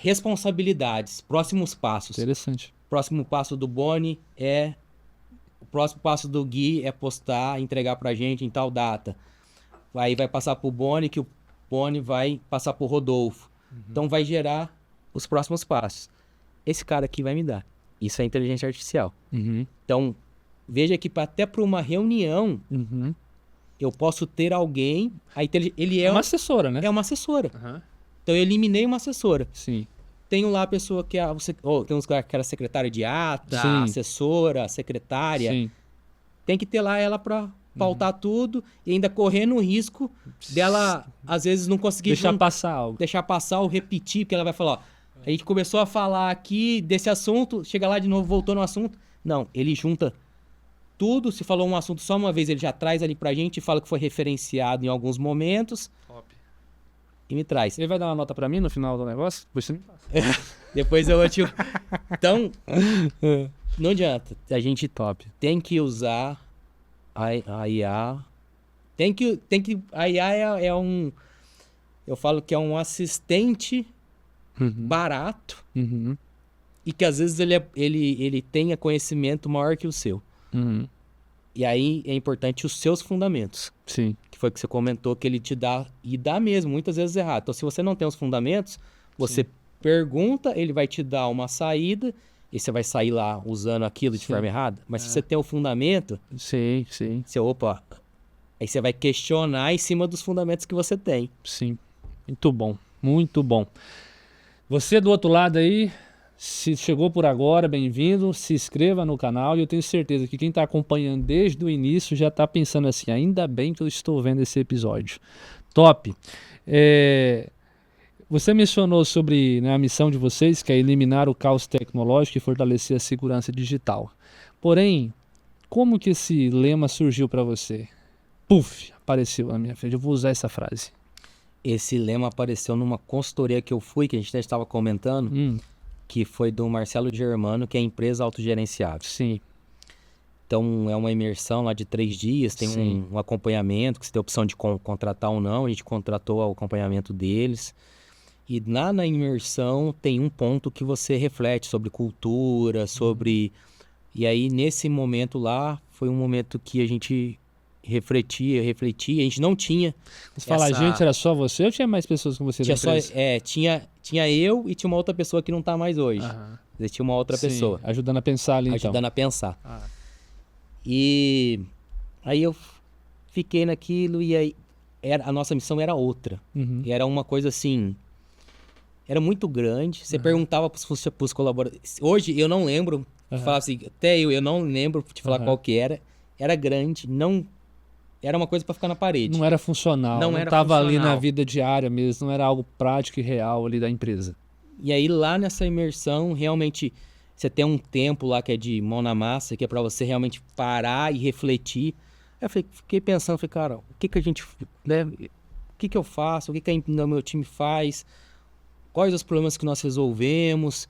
Speaker 2: Responsabilidades, próximos passos.
Speaker 1: Interessante.
Speaker 2: Próximo passo do Boni o próximo passo do Gui é postar, entregar pra gente em tal data. Aí vai passar pro Boni, que o Boni vai passar pro Rodolfo. Então vai gerar os próximos passos. Esse cara aqui vai me dar. Isso é inteligência artificial. Então, veja que até para uma reunião, eu posso ter alguém... Ele é
Speaker 1: uma assessora, né?
Speaker 2: É uma assessora. Então, eu eliminei uma assessora.
Speaker 1: Sim.
Speaker 2: Tenho lá a pessoa que tem uns que era secretária de ata, assessora, secretária.
Speaker 1: Sim.
Speaker 2: Tem que ter lá ela para
Speaker 3: pautar tudo e ainda correndo o risco dela, às vezes, não conseguir
Speaker 1: passar algo.
Speaker 3: deixar passar ou repetir, porque ela vai falar, ó, a gente começou a falar aqui desse assunto, chega lá de novo, voltou no assunto. Não, ele junta tudo, se falou um assunto só uma vez, ele já traz ali pra gente, fala que foi referenciado em alguns momentos.
Speaker 1: Top.
Speaker 3: E me traz.
Speaker 1: Ele vai dar uma nota pra mim no final do negócio? Depois você me passa.
Speaker 3: Depois eu vou te... Então, não adianta. A gente tem que usar a IA. A IA é um... Eu falo que é um assistente barato e que às vezes ele tenha conhecimento maior que o seu. E aí é importante os seus fundamentos.
Speaker 1: Sim.
Speaker 3: Que foi que você comentou que ele te dá, e dá mesmo, muitas vezes errado. Então, se você não tem os fundamentos, você pergunta, ele vai te dar uma saída, e você vai sair lá usando aquilo de forma errada. Mas se você tem o fundamento,
Speaker 1: sim.
Speaker 3: você, aí você vai questionar em cima dos fundamentos que você tem.
Speaker 1: Sim. Muito bom, muito bom. Você do outro lado aí, se chegou por agora, bem-vindo, se inscreva no canal e eu tenho certeza que quem está acompanhando desde o início já está pensando assim, ainda bem que eu estou vendo esse episódio. Top! Você mencionou sobre, né, a missão de vocês, que é eliminar o caos tecnológico e fortalecer a segurança digital. Porém, como que esse lema surgiu para você? Puf, apareceu na minha frente, eu vou usar essa frase.
Speaker 3: Esse lema apareceu numa consultoria que eu fui, que a gente já estava comentando, que foi do Marcelo Germano, que é a empresa autogerenciável.
Speaker 1: Sim.
Speaker 3: Então, é uma imersão lá de 3 dias, tem um acompanhamento, que você tem a opção de contratar ou não, a gente contratou o acompanhamento deles. E lá na imersão tem um ponto que você reflete sobre cultura, sobre... E aí, nesse momento lá, foi um momento que a gente refletia, a gente não tinha...
Speaker 1: Você fala, a gente, era só você ou tinha mais pessoas com você
Speaker 3: tinha
Speaker 1: na empresa?
Speaker 3: Tinha eu e tinha uma outra pessoa que não tá mais hoje. Tinha uma outra pessoa.
Speaker 1: Ajudando a pensar ali,
Speaker 3: ajudando a pensar. E aí eu fiquei naquilo e aí a nossa missão era outra. E era uma coisa assim... Era muito grande. Você perguntava pros colaboradores... Hoje eu não lembro. Falava assim, até eu não lembro de falar qual que era. Era grande, não... Era uma coisa para ficar na parede.
Speaker 1: Não era funcional, não estava ali na vida diária mesmo, não era algo prático e real ali da empresa.
Speaker 3: E aí lá nessa imersão, realmente, você tem um tempo lá que é de mão na massa, que é para você realmente parar e refletir. Aí eu fiquei pensando, cara, o que a gente... Né, o que eu faço? O que o meu time faz? Quais os problemas que nós resolvemos?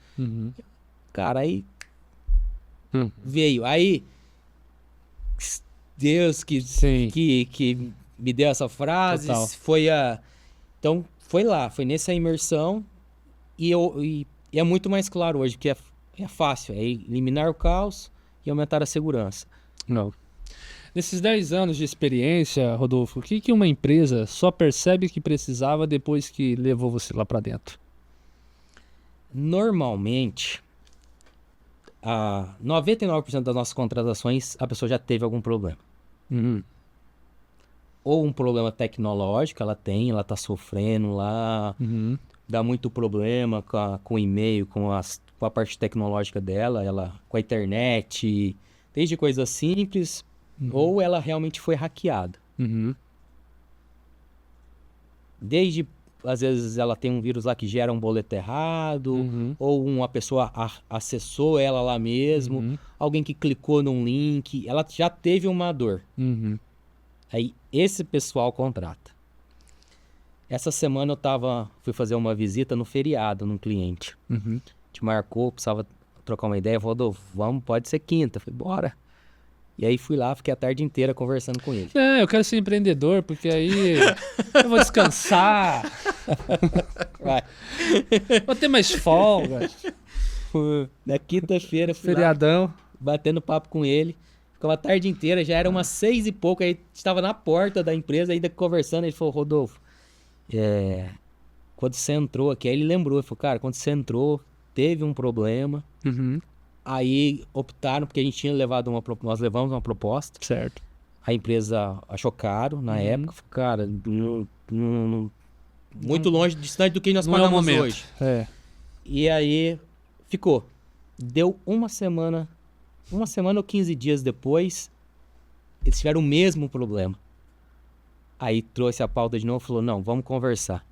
Speaker 3: Cara, aí veio. Aí... Deus que me deu essa frase. Total. Então, foi lá, foi nessa imersão. E é muito mais claro hoje, que é fácil. É eliminar o caos e aumentar a segurança.
Speaker 1: Não. Nesses 10 anos de experiência, Rodolfo, o que uma empresa só percebe que precisava depois que levou você lá para dentro?
Speaker 3: Normalmente... 99% das nossas contratações, a pessoa já teve algum problema. Ou um problema tecnológico, ela tá sofrendo lá, dá muito problema com o e-mail, com a parte tecnológica dela, com a internet, desde coisas simples, ou ela realmente foi hackeada. Desde... Às vezes ela tem um vírus lá que gera um boleto errado, ou uma pessoa acessou ela lá mesmo, alguém que clicou num link, ela já teve uma dor. Aí esse pessoal contrata. Essa semana eu fui fazer uma visita no feriado num cliente. Te marcou, precisava trocar uma ideia, falou, vamos, pode ser quinta. Falei, bora. E aí fui lá, fiquei a tarde inteira conversando com ele.
Speaker 1: Eu quero ser empreendedor, porque aí eu vou descansar.
Speaker 3: Vai.
Speaker 1: Vou ter mais folga.
Speaker 3: Na quinta-feira, fui
Speaker 1: feriadão,
Speaker 3: lá, batendo papo com ele. Ficava a tarde inteira, já era umas 6 e pouco, aí estava na porta da empresa, ainda conversando. Ele falou, Rodolfo, quando você entrou aqui, aí ele lembrou, ele falou, cara, quando você entrou, teve um problema. Aí optaram, porque a gente tinha levado nós levamos uma proposta.
Speaker 1: Certo.
Speaker 3: A empresa achou caro na época. Cara, muito longe, distante do que nós pagamos hoje. E aí ficou. Deu uma semana ou 15 dias depois, eles tiveram o mesmo problema. Aí trouxe a pauta de novo e falou, não, vamos conversar.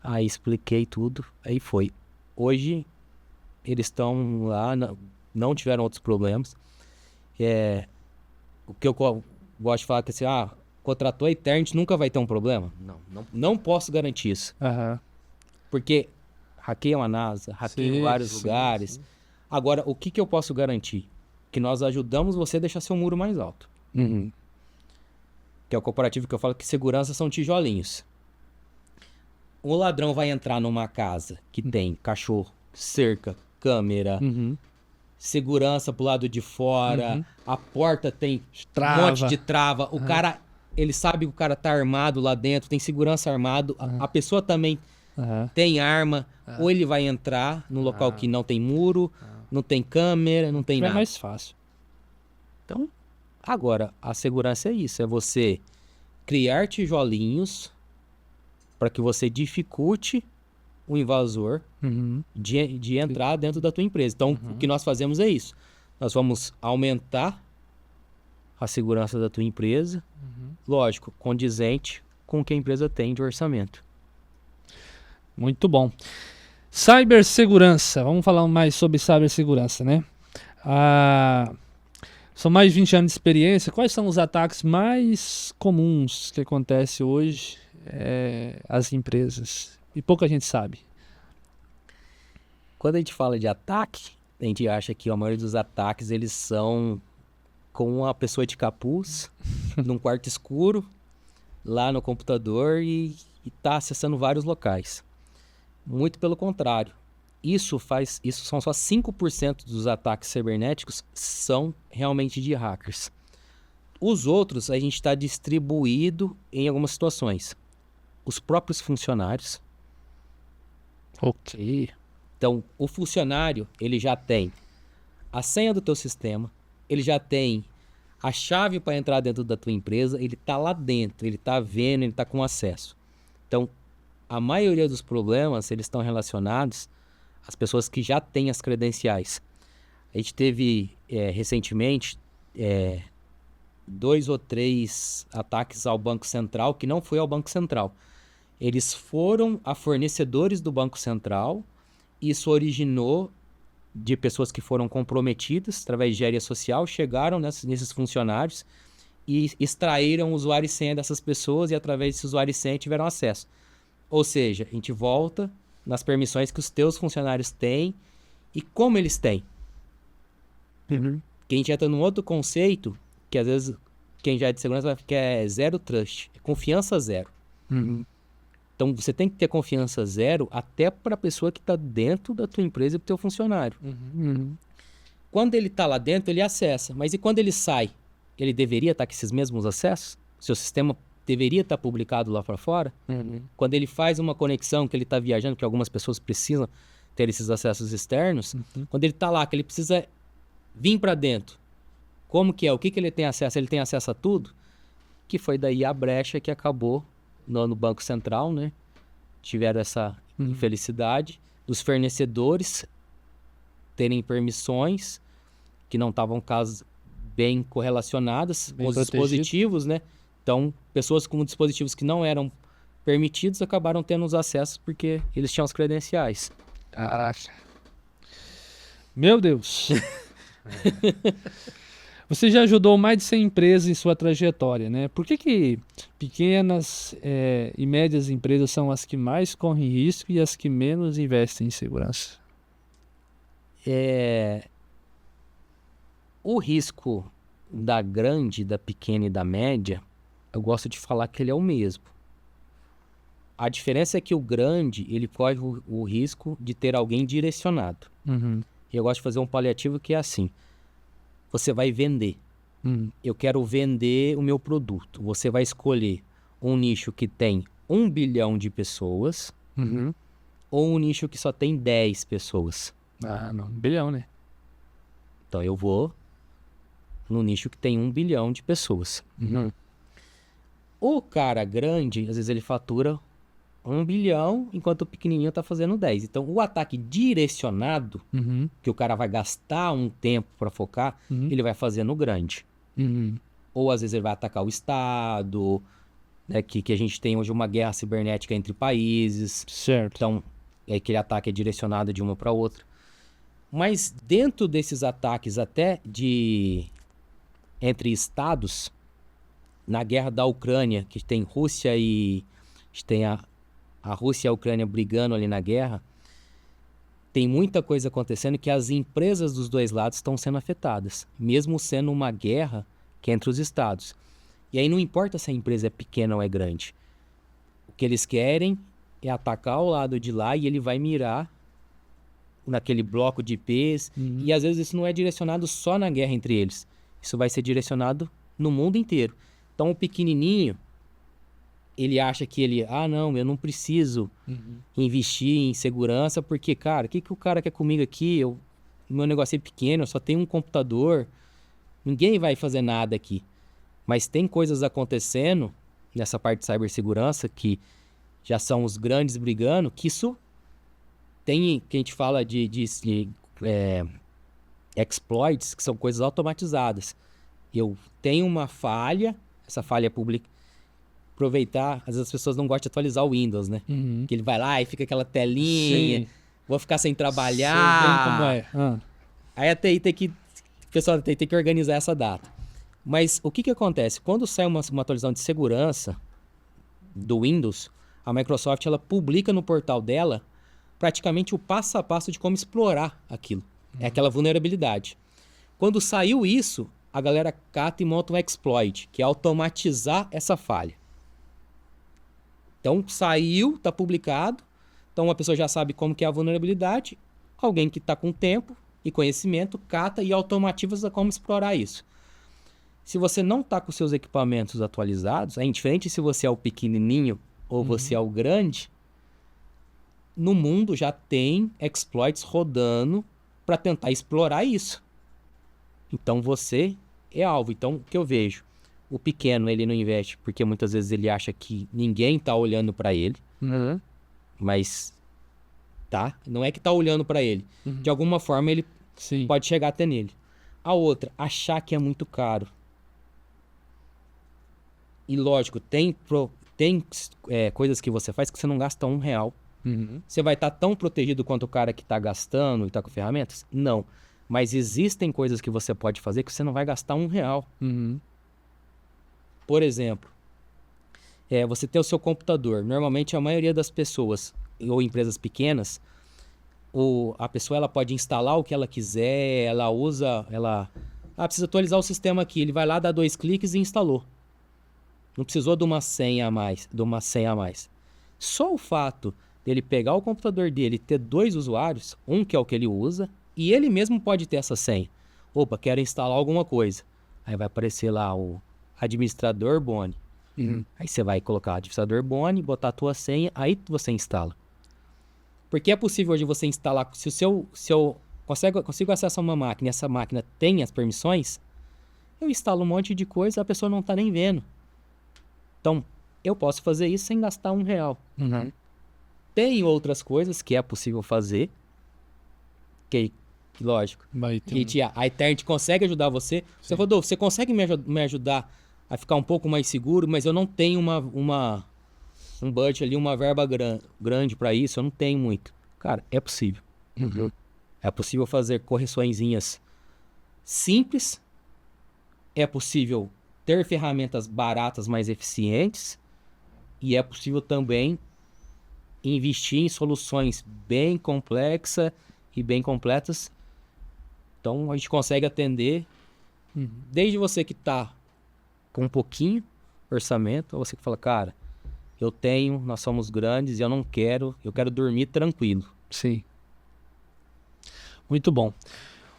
Speaker 3: Aí expliquei tudo, aí foi. Hoje, eles estão lá, não tiveram outros problemas. O que eu gosto de falar é que assim, contratou a Eternit, nunca vai ter um problema? Não posso garantir isso.
Speaker 1: Aham.
Speaker 3: Porque hackeiam a NASA, hackeiam vários lugares. Sim. Agora, o que eu posso garantir? Que nós ajudamos você a deixar seu muro mais alto.
Speaker 1: Uhum.
Speaker 3: Que é o comparativo que eu falo que segurança são tijolinhos. O ladrão vai entrar numa casa que tem cachorro, cerca, câmera, segurança pro lado de fora, a porta tem um monte de trava. O cara, ele sabe que o cara tá armado lá dentro, tem segurança armado, a pessoa também tem arma, ou ele vai entrar num local que não tem muro, não tem câmera, não tem nada.
Speaker 1: É mais fácil.
Speaker 3: Então, agora, a segurança é isso, é você criar tijolinhos para que você dificulte o invasor de entrar dentro da tua empresa. Então, o que nós fazemos é isso. Nós vamos aumentar a segurança da tua empresa, lógico, condizente com o que a empresa tem de orçamento.
Speaker 1: Muito bom. Cibersegurança. Vamos falar mais sobre cibersegurança, né? São mais de 20 anos de experiência. Quais são os ataques mais comuns que acontecem hoje às empresas? E pouca gente sabe.
Speaker 3: Quando a gente fala de ataque, a gente acha que a maioria dos ataques eles são com a pessoa de capuz, num quarto escuro, lá no computador e tá acessando vários locais. Muito pelo contrário. Isso são só 5% dos ataques cibernéticos são realmente de hackers. Os outros a gente está distribuído em algumas situações. Os próprios funcionários.
Speaker 1: Ok.
Speaker 3: Então, o funcionário, ele já tem a senha do teu sistema, ele já tem a chave para entrar dentro da tua empresa, ele está lá dentro, ele está vendo, ele está com acesso. Então, a maioria dos problemas, eles estão relacionados às pessoas que já têm as credenciais. A gente teve, recentemente, 2 ou 3 ataques ao Banco Central, que não foi ao Banco Central. Eles foram a fornecedores do Banco Central. Isso originou de pessoas que foram comprometidas através de engenharia social, chegaram nesses funcionários e extraíram o usuário e senha dessas pessoas e através desse usuário e senha tiveram acesso. Ou seja, a gente volta nas permissões que os teus funcionários têm e como eles têm. Que a gente entra num outro conceito que às vezes quem já é de segurança vai ficar zero trust, confiança zero. Então você tem que ter confiança zero até para a pessoa que está dentro da tua empresa e do teu funcionário. Quando ele está lá dentro, ele acessa. Mas e quando ele sai? Ele deveria estar com esses mesmos acessos? Seu sistema deveria estar publicado lá para fora? Quando ele faz uma conexão, que ele está viajando, que algumas pessoas precisam ter esses acessos externos, quando ele está lá, que ele precisa vir para dentro, como que é? O que ele tem acesso? Ele tem acesso a tudo? Que foi daí a brecha que acabou no Banco Central, né? Tiveram essa infelicidade dos fornecedores terem permissões que não estavam bem correlacionadas com os dispositivos, né? Então, pessoas com dispositivos que não eram permitidos acabaram tendo os acessos porque eles tinham as credenciais.
Speaker 1: Caraca. Meu Deus. Você já ajudou mais de 100 empresas em sua trajetória, né? Por que pequenas e médias empresas são as que mais correm risco e as que menos investem em segurança?
Speaker 3: O risco da grande, da pequena e da média, eu gosto de falar que ele é o mesmo. A diferença é que o grande, ele corre o risco de ter alguém direcionado. E eu gosto de fazer um paliativo que é assim. Você vai vender. Eu quero vender o meu produto. Você vai escolher um nicho que tem 1 bilhão de pessoas ou um nicho que só tem 10 pessoas.
Speaker 1: Não, 1 bilhão, né?
Speaker 3: Então eu vou no nicho que tem 1 bilhão de pessoas. O cara grande, às vezes ele fatura 1 bilhão, enquanto o pequenininho está fazendo 10. Então, o ataque direcionado, que o cara vai gastar um tempo para focar, ele vai fazer no grande. ou às vezes ele vai atacar o Estado, né? Que a gente tem hoje uma guerra cibernética entre países.
Speaker 1: Certo.
Speaker 3: Então, aquele ataque é direcionado de uma para outra. Mas dentro desses ataques até entre estados, na guerra da Ucrânia, que tem Rússia e... tem a Rússia e a Ucrânia brigando ali na guerra, tem muita coisa acontecendo que as empresas dos dois lados estão sendo afetadas, mesmo sendo uma guerra que é entre os estados. E aí não importa se a empresa é pequena ou é grande. O que eles querem é atacar o lado de lá e ele vai mirar naquele bloco de IPs. E às vezes isso não é direcionado só na guerra entre eles. Isso vai ser direcionado no mundo inteiro. Então o pequenininho, ele acha que não, eu não preciso investir em segurança, porque, cara, o que o cara quer comigo aqui? Meu negócio é pequeno, eu só tenho um computador, ninguém vai fazer nada aqui. Mas tem coisas acontecendo nessa parte de cibersegurança que já são os grandes brigando, que isso tem, que a gente fala de exploits, que são coisas automatizadas. Eu tenho uma falha, essa falha é pública. Aproveitar, às vezes as pessoas não gostam de atualizar o Windows, né? Que ele vai lá e fica aquela telinha,
Speaker 1: Sim.
Speaker 3: Vou ficar sem trabalhar.
Speaker 1: Sei bem como é.
Speaker 3: Aí a TI tem que, o pessoal da TI tem que organizar essa data. Mas o que acontece? Quando sai uma atualização de segurança do Windows, a Microsoft ela publica no portal dela praticamente o passo a passo de como explorar aquilo. É aquela vulnerabilidade. Quando saiu isso, a galera cata e monta um exploit, que é automatizar essa falha. Então, saiu, está publicado. Então, uma pessoa já sabe como que é a vulnerabilidade. Alguém que está com tempo e conhecimento, cata e automatiza como explorar isso. Se você não está com seus equipamentos atualizados, é indiferente se você é o pequenininho ou você é o grande, no mundo já tem exploits rodando para tentar explorar isso. Então, você é alvo. Então, o que eu vejo? O pequeno, ele não investe porque muitas vezes ele acha que ninguém está olhando para ele. Mas, não é que está olhando para ele. De alguma forma, ele pode chegar até nele. A outra, achar que é muito caro. E lógico, tem coisas que você faz que você não gasta R$1. Você vai estar tão protegido quanto o cara que está gastando e está com ferramentas? Não. Mas existem coisas que você pode fazer que você não vai gastar R$1. Por exemplo, você tem o seu computador. Normalmente a maioria das pessoas ou empresas pequenas, a pessoa ela pode instalar o que ela quiser, precisa atualizar o sistema aqui. Ele vai lá, dá 2 cliques e instalou. Não precisou de uma senha a mais. Só o fato dele pegar o computador dele e ter 2 usuários, um que é o que ele usa, e ele mesmo pode ter essa senha. Opa, quero instalar alguma coisa. Aí vai aparecer lá o administrador Boni. Aí você vai colocar administrador Boni, botar a tua senha, aí você instala. Porque é possível hoje você instalar, se eu consigo acessar uma máquina e essa máquina tem as permissões, eu instalo um monte de coisa, a pessoa não está nem vendo. Então, eu posso fazer isso sem gastar R$1. Tem outras coisas que é possível fazer, que lógico. A Eternity consegue ajudar você. Você falou, você consegue me ajudar a ficar um pouco mais seguro, mas eu não tenho um budget ali, uma verba grande para isso, eu não tenho muito. Cara, é possível. É possível fazer correçõezinhas simples, é possível ter ferramentas baratas, mais eficientes, e é possível também investir em soluções bem complexas e bem completas. Então, a gente consegue atender desde você que está com um pouquinho orçamento, ou você que fala, cara, nós somos grandes e eu quero dormir tranquilo.
Speaker 1: Sim. Muito bom.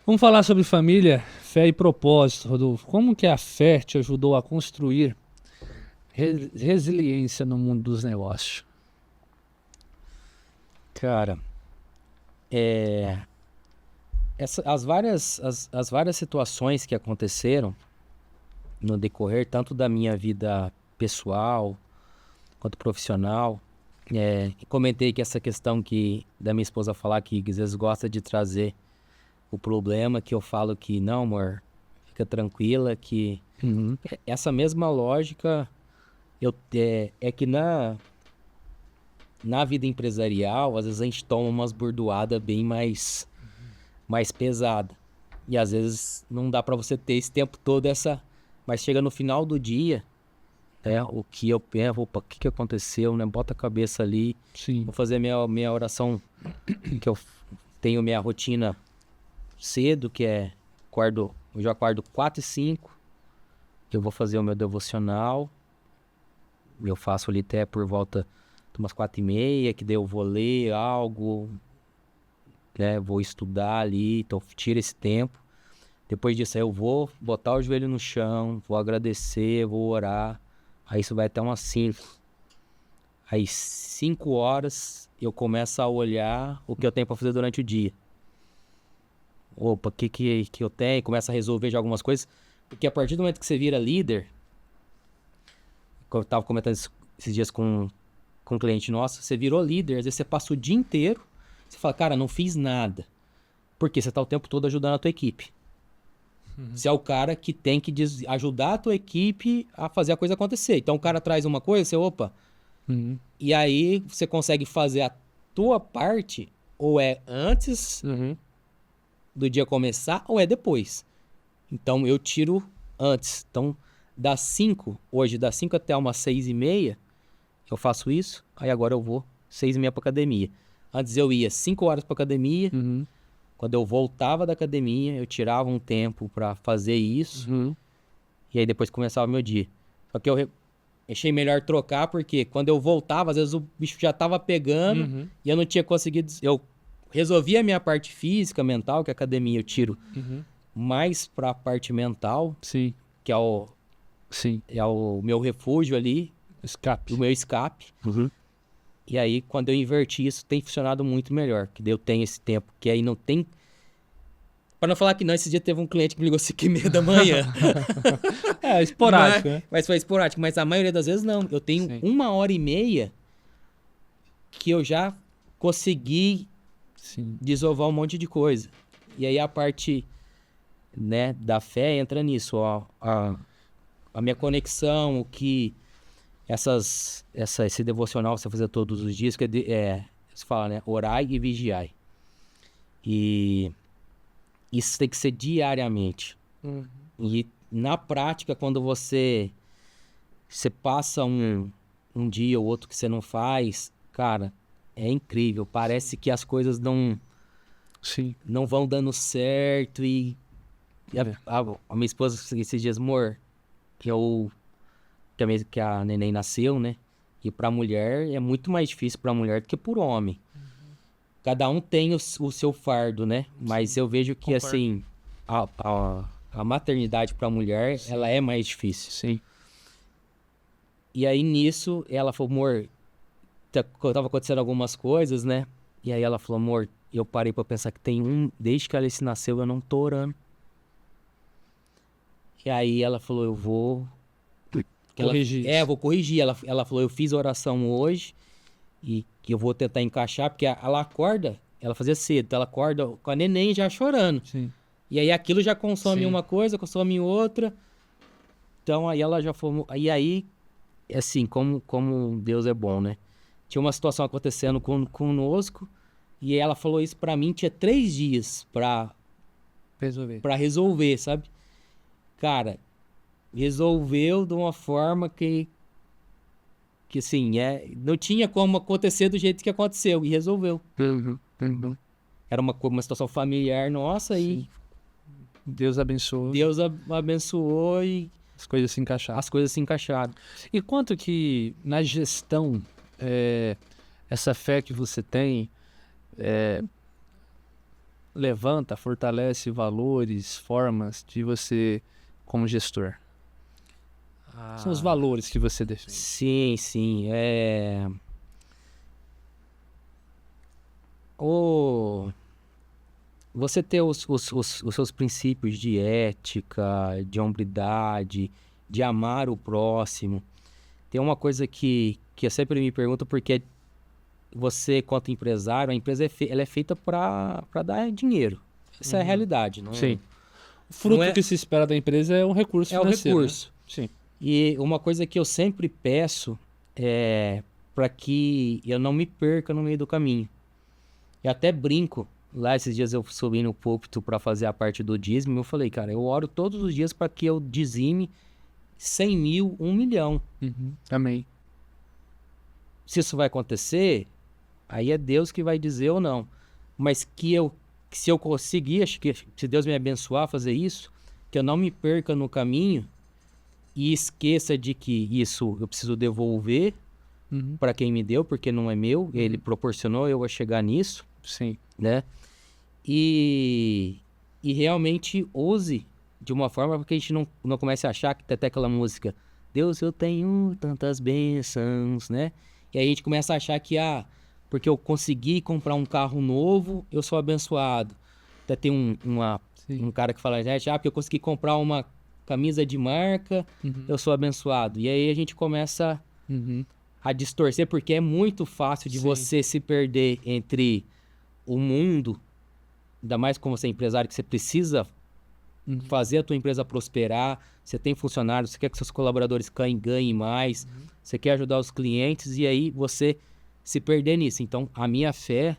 Speaker 1: Vamos falar sobre família, fé e propósito, Rodolfo. Como que a fé te ajudou a construir resiliência no mundo dos negócios?
Speaker 3: Cara, as várias situações que aconteceram no decorrer, tanto da minha vida pessoal quanto profissional, comentei que essa questão da minha esposa falar que às vezes gosta de trazer o problema, que eu falo que não, amor, fica tranquila que essa mesma lógica é que na vida empresarial, às vezes a gente toma umas bordoadas bem mais pesada. E às vezes não dá para você ter esse tempo todo mas chega no final do dia, o que eu penso, opa, o que aconteceu, né? Bota a cabeça ali.
Speaker 1: Sim.
Speaker 3: Vou fazer minha oração, que eu tenho minha rotina cedo, que eu já acordo 4h05, eu vou fazer o meu devocional, eu faço ali até por volta de umas 4h30, que daí eu vou ler algo, né? Vou estudar ali, então tiro esse tempo. Depois disso aí eu vou botar o joelho no chão, vou agradecer, vou orar. Aí isso vai até umas 5. Aí 5 horas eu começo a olhar o que eu tenho para fazer durante o dia. Opa, o que eu tenho? Começa a resolver já algumas coisas. Porque a partir do momento que você vira líder, como eu estava comentando esses dias com um cliente nosso, você virou líder, às vezes você passa o dia inteiro, você fala, cara, não fiz nada. Porque você está o tempo todo ajudando a tua equipe. Você é o cara que tem que ajudar a tua equipe a fazer a coisa acontecer. Então o cara traz uma coisa, você, opa. E aí você consegue fazer a tua parte, ou é antes do dia começar, ou é depois. Então eu tiro antes. Então das 5 até umas 6h30, eu faço isso. Aí agora eu vou 6h30 pra academia. Antes eu ia 5 horas pra academia. Quando eu voltava da academia, eu tirava um tempo pra fazer isso. E aí depois começava o meu dia. Só que eu achei melhor trocar, porque quando eu voltava, às vezes o bicho já tava pegando e eu não tinha conseguido... Eu resolvi a minha parte física, mental, que a academia eu tiro mais pra parte mental,
Speaker 1: Sim.
Speaker 3: que é o meu refúgio ali,
Speaker 1: Escape.
Speaker 3: o meu escape. E aí, quando eu inverti isso, tem funcionado muito melhor. Que daí eu tenho esse tempo, que aí não tem... Para não falar que não, esse dia teve um cliente que me ligou 5h30 da manhã.
Speaker 1: Esporádico, né?
Speaker 3: Mas foi esporádico. Mas a maioria das vezes não. Eu tenho 1h30 que eu já consegui desovar um monte de coisa. E aí a parte, né, da fé entra nisso. Ó, a minha conexão, o que... Esse devocional você fazer todos os dias, que você fala, né? Orai e vigiai. E isso tem que ser diariamente. E na prática, quando você passa um dia ou outro que você não faz, cara, é incrível. Parece que as coisas não vão dando certo. E a minha esposa esses dias, amor, que a neném nasceu, né? E pra mulher, é muito mais difícil pra mulher do que por homem. Cada um tem o seu fardo, né? Mas eu vejo que, assim, a maternidade pra mulher, ela é mais difícil.
Speaker 1: Sim.
Speaker 3: E aí, nisso, ela falou, amor, tava acontecendo algumas coisas, né? E aí ela falou, amor, eu parei pra pensar que desde que a Alice nasceu, eu não tô orando. E aí ela falou, eu vou...
Speaker 1: corrigir.
Speaker 3: Eu vou corrigir. Ela falou, eu fiz oração hoje e que eu vou tentar encaixar, porque ela acorda, ela fazia cedo, então ela acorda com a neném já chorando.
Speaker 1: Sim.
Speaker 3: E aí aquilo já consome uma coisa, consome outra. Então aí ela já foi... E aí, assim, como Deus é bom, né? Tinha uma situação acontecendo conosco e ela falou isso pra mim, tinha 3 dias pra resolver, sabe? Cara... resolveu de uma forma que assim, não tinha como acontecer do jeito que aconteceu, e resolveu. Era uma situação familiar nossa. E
Speaker 1: Deus abençoou.
Speaker 3: Deus abençoou e
Speaker 1: as coisas se encaixaram. E quanto que na gestão, essa fé que você tem levanta, fortalece valores, formas de você como gestor? São os valores que você defende.
Speaker 3: Sim. Você ter os seus princípios de ética, de hombridade, de amar o próximo. Tem uma coisa que eu sempre me pergunto, porque você, quanto empresário, a empresa ela é feita para dar dinheiro. Essa é a realidade, não é?
Speaker 1: Sim. O fruto que se espera da empresa é um recurso financeiro.
Speaker 3: É o recurso.
Speaker 1: Né? Sim.
Speaker 3: E uma coisa que eu sempre peço é para que eu não me perca no meio do caminho. Eu até brinco. Lá esses dias eu subi no púlpito para fazer a parte do dízimo. Eu falei, cara, eu oro todos os dias para que eu dizime 100 mil, 1 milhão.
Speaker 1: Amém.
Speaker 3: Se isso vai acontecer, aí é Deus que vai dizer ou não. Mas que se eu conseguir, acho que se Deus me abençoar fazer isso, que eu não me perca no caminho e esqueça de que isso eu preciso devolver para quem me deu, porque não é meu, ele proporcionou eu a chegar nisso.
Speaker 1: Sim.
Speaker 3: Né? E realmente use de uma forma para que a gente não comece a achar que tem até aquela música Deus, eu tenho tantas bênçãos, né? E aí a gente começa a achar que, porque eu consegui comprar um carro novo, eu sou abençoado. Até tem um cara que fala, porque eu consegui comprar uma camisa de marca, eu sou abençoado. E aí a gente começa a distorcer, porque é muito fácil de você se perder entre o mundo, ainda mais como você é empresário, que você precisa fazer a tua empresa prosperar, você tem funcionários, você quer que seus colaboradores ganhem mais, você quer ajudar os clientes, e aí você se perder nisso. Então, a minha fé,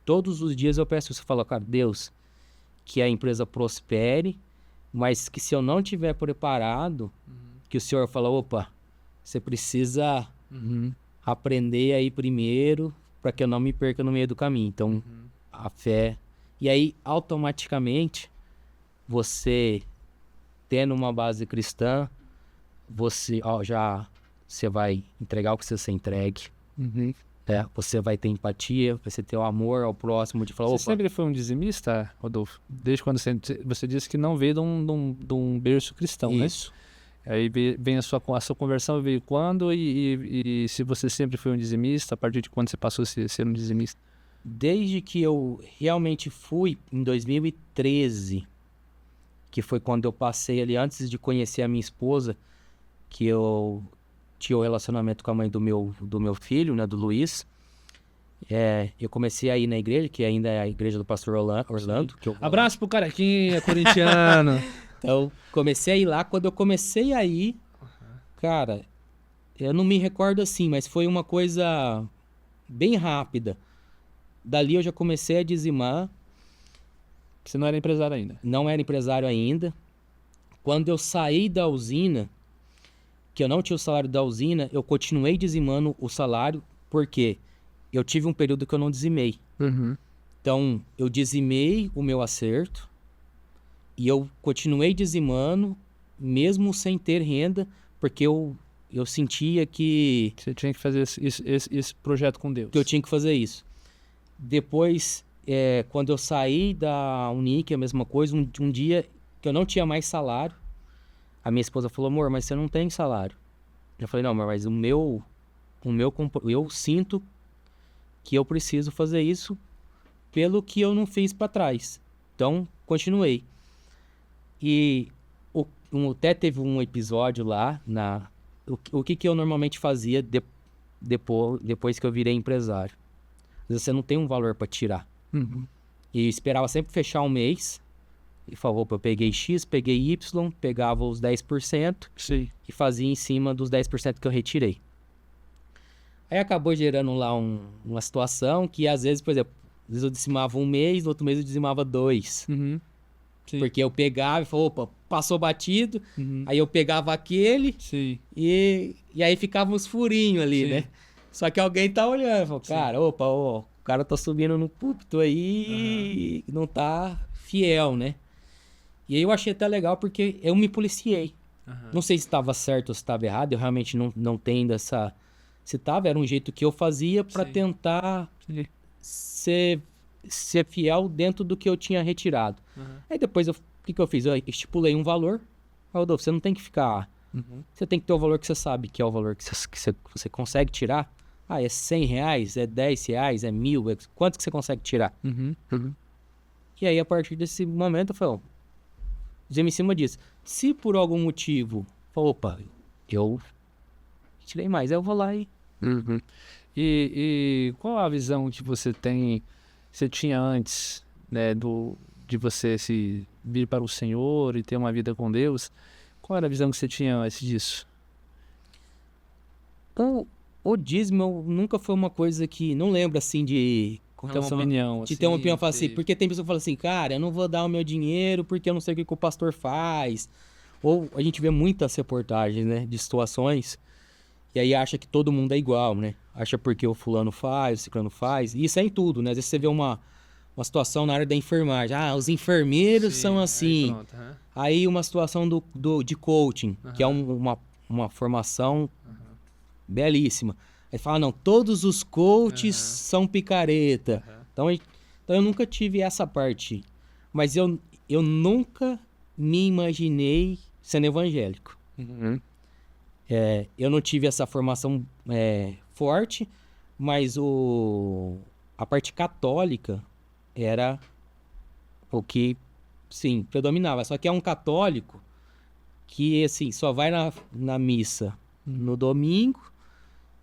Speaker 3: todos os dias eu peço isso, eu falo, cara, Deus, que a empresa prospere, mas que se eu não estiver preparado, que o Senhor fala, opa, você precisa aprender aí primeiro, para que eu não me perca no meio do caminho. Então, a fé. E aí, automaticamente, você tendo uma base cristã, você vai entregar o que você entregue. Né? Você vai ter empatia, você ter o amor ao próximo, de falar,
Speaker 1: Você sempre foi um dizimista, Rodolfo? Desde quando você disse que não veio de um berço cristão,
Speaker 3: Isso.
Speaker 1: Né? Aí vem a sua conversão veio quando e se você sempre foi um dizimista, a partir de quando você passou a ser um dizimista?
Speaker 3: Desde que eu realmente fui, em 2013, que foi quando eu passei ali, antes de conhecer a minha esposa, que eu tinha o relacionamento com a mãe do meu filho, né, do Luiz. Eu comecei a ir na igreja, que ainda é a igreja do pastor Orlando.
Speaker 1: Abraço pro Carequinha, corintiano.
Speaker 3: Então, comecei a ir lá. Quando eu comecei a ir, cara, eu não me recordo assim, mas foi uma coisa bem rápida. Dali eu já comecei a dizimar.
Speaker 1: Você não era empresário ainda?
Speaker 3: Não era empresário ainda. Quando eu saí da usina, que eu não tinha o salário da usina, eu continuei dizimando o salário, porque eu tive um período que eu não dizimei. Então, eu dizimei o meu acerto, e eu continuei dizimando, mesmo sem ter renda, porque eu sentia que...
Speaker 1: Você tinha que fazer esse projeto com Deus.
Speaker 3: Que eu tinha que fazer isso. Depois, quando eu saí da Unic, a mesma coisa, um dia que eu não tinha mais salário, a minha esposa falou, amor, mas você não tem salário. Eu falei, não, mas eu sinto que eu preciso fazer isso pelo que eu não fiz para trás. Então, continuei. E até teve um episódio lá, o que eu normalmente fazia depois que eu virei empresário. Às vezes você não tem um valor para tirar. E esperava sempre fechar um mês. E falou, eu peguei X, peguei Y, pegava os 10% e fazia em cima dos 10% que eu retirei. Aí acabou gerando lá uma situação que às vezes, por exemplo, às vezes eu dizimava um mês, no outro mês eu dizimava 2. Porque eu pegava e falava, opa, passou batido, aí eu pegava aquele e aí ficavam uns furinhos ali, né? Só que alguém tá olhando, falou, cara, o cara tá subindo no púlpito aí e não tá fiel, né? E aí eu achei até legal porque eu me policiei. Não sei se estava certo ou se estava errado, eu realmente não tenho essa... Se estava, era um jeito que eu fazia para tentar ser fiel dentro do que eu tinha retirado. Aí depois, o que eu fiz? Eu estipulei um valor. Rodolfo, você não tem que ficar... Você tem que ter o valor que você sabe, que é o valor que você consegue tirar. É R$100, é R$10, é 1.000, quanto que você consegue tirar? E aí, a partir desse momento, eu falei, dizemos em cima disso. Se por algum motivo, opa, eu tirei mais, eu vou lá e...
Speaker 1: E qual a visão que você tinha antes, né, de você vir para o Senhor e ter uma vida com Deus. Qual era a visão que você tinha disso?
Speaker 3: Então, o dízimo nunca foi uma coisa que... Não lembro, assim, de... Com
Speaker 1: Ter uma
Speaker 3: relação
Speaker 1: opinião.
Speaker 3: de ter uma opinião, falar assim, porque tem pessoa que fala assim, cara, eu não vou dar o meu dinheiro porque eu não sei o que o pastor faz. Ou a gente vê muitas reportagens, né, de situações, e aí acha que todo mundo é igual, né? Acha porque o fulano faz, o ciclano faz. E isso é em tudo, né? Às vezes você vê uma situação na área da enfermagem. Ah, os enfermeiros são assim. Aí uma situação de coaching, que é uma formação belíssima. Aí fala, não, todos os coaches são picareta. Então eu nunca tive essa parte. Mas eu nunca me imaginei sendo evangélico. Eu não tive essa formação forte, mas a parte católica era o que, sim, predominava. Só que é um católico que, assim, só vai na missa no domingo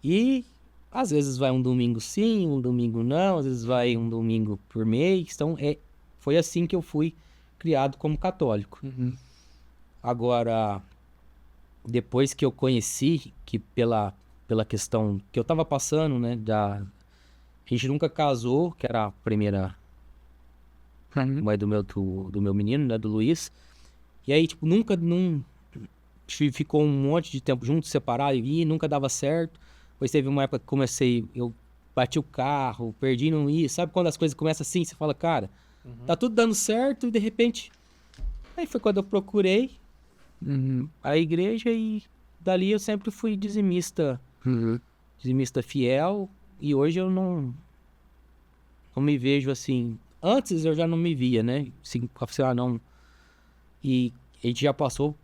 Speaker 3: e às vezes vai um domingo sim, um domingo não, às vezes vai um domingo por mês. Então, foi assim que eu fui criado como católico. Agora, depois que eu conheci, que pela questão que eu tava passando, né, a gente nunca casou, que era a primeira mãe do meu menino, né, do Luiz. E aí, tipo, ficou um monte de tempo junto, separado, e nunca dava certo. Depois teve uma época que eu bati o carro, perdi, não ia. Sabe quando as coisas começam assim, você fala, cara, tá tudo dando certo, e de repente... Aí foi quando eu procurei a igreja, e dali eu sempre fui dizimista fiel, e hoje eu não me vejo assim. Antes eu já não me via, né? Assim, não. E a gente já passou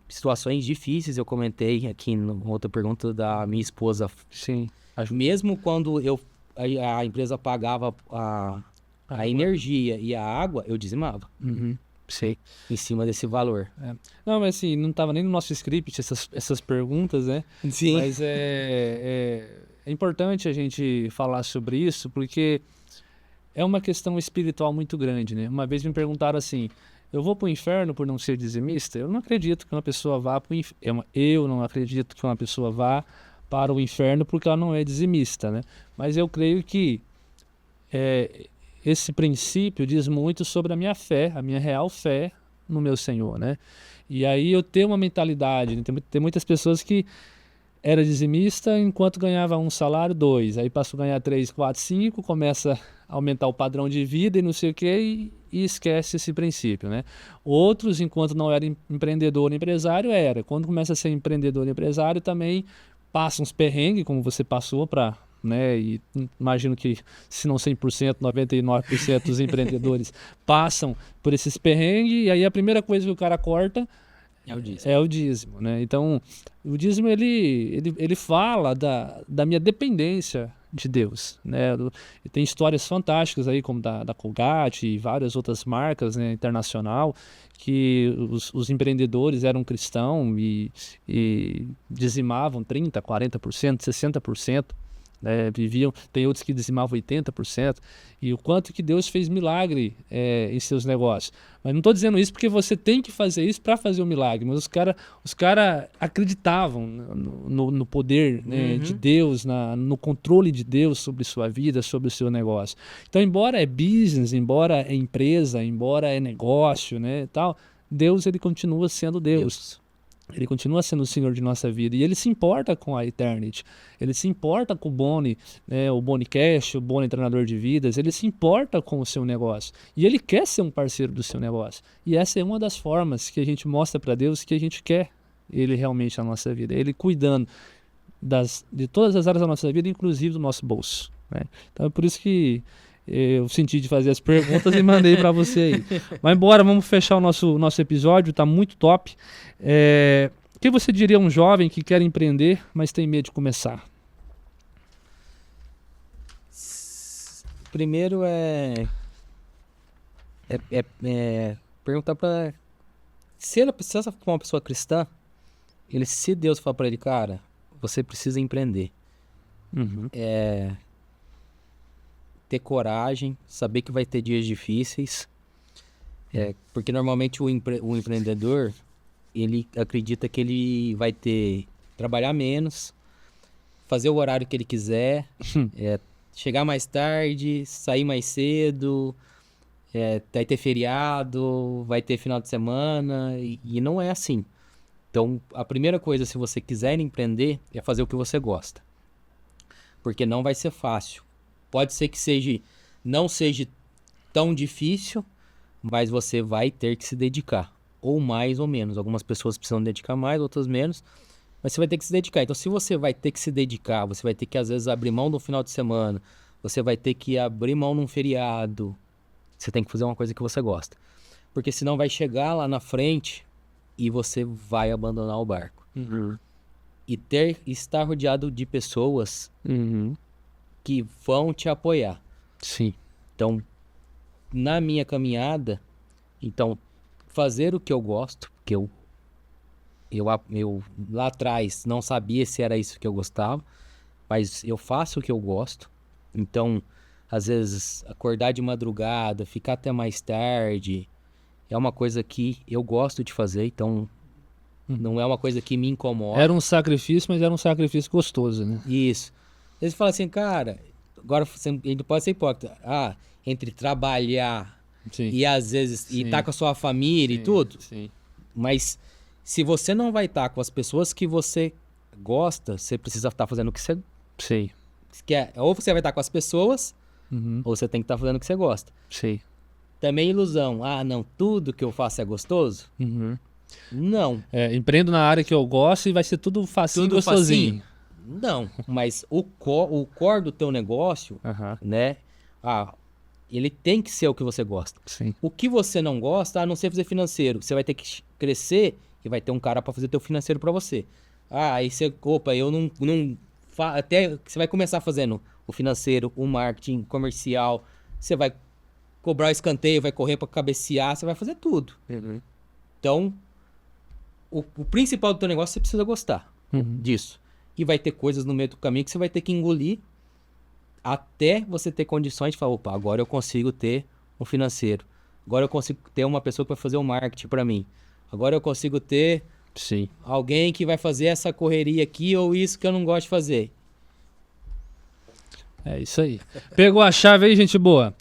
Speaker 3: situações difíceis, eu comentei aqui na outra pergunta da minha esposa.
Speaker 1: Sim.
Speaker 3: Mesmo quando a empresa pagava a energia e a água, eu dizimava.
Speaker 1: Sei.
Speaker 3: Em cima desse valor.
Speaker 1: Não, mas assim, não estava nem no nosso script essas perguntas, né?
Speaker 3: Sim.
Speaker 1: Mas é importante a gente falar sobre isso, porque é uma questão espiritual muito grande, né? Uma vez me perguntaram assim, eu vou para o inferno por não ser dizimista? Eu não acredito que uma pessoa vá para o inferno. Eu não acredito que uma pessoa vá para o inferno porque ela não é dizimista, né? Mas eu creio que esse princípio diz muito sobre a minha fé, a minha real fé no meu Senhor, né? E aí eu tenho uma mentalidade, né? Tem muitas pessoas que era dizimista enquanto ganhava um salário, 2. Aí passou a ganhar 3, 4, 5, começa a aumentar o padrão de vida e não sei o quê, e esquece esse princípio, né? Outros, enquanto não era empreendedor, empresário, era. Quando começa a ser empreendedor, empresário, também passa uns perrengues, como você passou para... né? E imagino que, se não 100%, 99% dos empreendedores passam por esses perrengues, e aí a primeira coisa que o cara corta é o dízimo, né? Então, o dízimo ele fala da minha dependência de Deus, né? E tem histórias fantásticas aí, como da Colgate e várias outras marcas, né, internacional, que os empreendedores eram cristãos e dizimavam 30%, 40%, 60%. Viviam, tem outros que dizimavam 80%, e o quanto que Deus fez milagre em seus negócios. Mas não estou dizendo isso porque você tem que fazer isso para fazer o milagre, mas os cara acreditavam no poder, né, de Deus, no controle de Deus sobre sua vida, sobre o seu negócio. Então, embora é business, embora é empresa, embora é negócio, né, tal, Deus, ele continua sendo Deus. Ele continua sendo o Senhor de nossa vida, e ele se importa com a Eternity, ele se importa com o Boni, né, o Boni Cash, o Boni Treinador de Vidas, ele se importa com o seu negócio, e ele quer ser um parceiro do seu negócio. E essa é uma das formas que a gente mostra para Deus que a gente quer ele realmente na nossa vida, ele cuidando de todas as áreas da nossa vida, inclusive do nosso bolso, né? Então é por isso que eu senti de fazer as perguntas e mandei para você aí. Mas embora, vamos fechar o nosso episódio, tá muito top. O que você diria a um jovem que quer empreender, mas tem medo de começar?
Speaker 3: Primeiro perguntar para... Se essa for uma pessoa cristã, se Deus falar para ele, cara, você precisa empreender. Ter coragem, saber que vai ter dias difíceis, Porque normalmente o empreendedor, ele acredita que ele vai trabalhar menos, fazer o horário que ele quiser, chegar mais tarde, sair mais cedo, vai ter feriado, vai ter final de semana, e não é assim. Então, a primeira coisa, se você quiser empreender, é fazer o que você gosta. Porque não vai ser fácil. Pode ser que não seja tão difícil, mas você vai ter que se dedicar. Ou mais ou menos. Algumas pessoas precisam dedicar mais, outras menos. Mas você vai ter que se dedicar. Então, se você vai ter que se dedicar, você vai ter que, às vezes, abrir mão no final de semana. Você vai ter que abrir mão num feriado. Você tem que fazer uma coisa que você gosta. Porque senão vai chegar lá na frente e você vai abandonar o barco. E estar rodeado de pessoas que vão te apoiar.
Speaker 1: Sim.
Speaker 3: Então, na minha caminhada, fazer o que eu gosto, porque eu lá atrás não sabia se era isso que eu gostava, mas eu faço o que eu gosto. Então, às vezes, acordar de madrugada, ficar até mais tarde, é uma coisa que eu gosto de fazer, então não é uma coisa que me incomoda.
Speaker 1: Era um sacrifício, mas era um sacrifício gostoso, né?
Speaker 3: Isso. Eles falam assim, cara, agora ele pode ser hipócrita. Entre trabalhar e às vezes e estar com a sua família e tudo.
Speaker 1: Sim.
Speaker 3: Mas se você não vai estar com as pessoas que você gosta, você precisa estar fazendo o que você quer. Ou você vai estar com as pessoas, ou você tem que estar fazendo o que você gosta.
Speaker 1: Sim.
Speaker 3: Também ilusão. Não, tudo que eu faço é gostoso? Não.
Speaker 1: Empreendo na área que eu gosto e vai ser tudo facinho e gostosinho.
Speaker 3: Não, mas o core do teu negócio, né? Ele tem que ser o que você gosta.
Speaker 1: Sim.
Speaker 3: O que você não gosta, a não ser fazer financeiro. Você vai ter que crescer e vai ter um cara para fazer teu financeiro para você. Aí você, eu não até que você vai começar fazendo o financeiro, o marketing, comercial, você vai cobrar o escanteio, vai correr para cabecear, você vai fazer tudo. Então, o principal do teu negócio você precisa gostar disso. E vai ter coisas no meio do caminho que você vai ter que engolir até você ter condições de falar, agora eu consigo ter um financeiro. Agora eu consigo ter uma pessoa que vai fazer o marketing para mim. Agora eu consigo ter alguém que vai fazer essa correria aqui ou isso que eu não gosto de fazer.
Speaker 1: É isso aí. Pegou a chave aí, gente boa.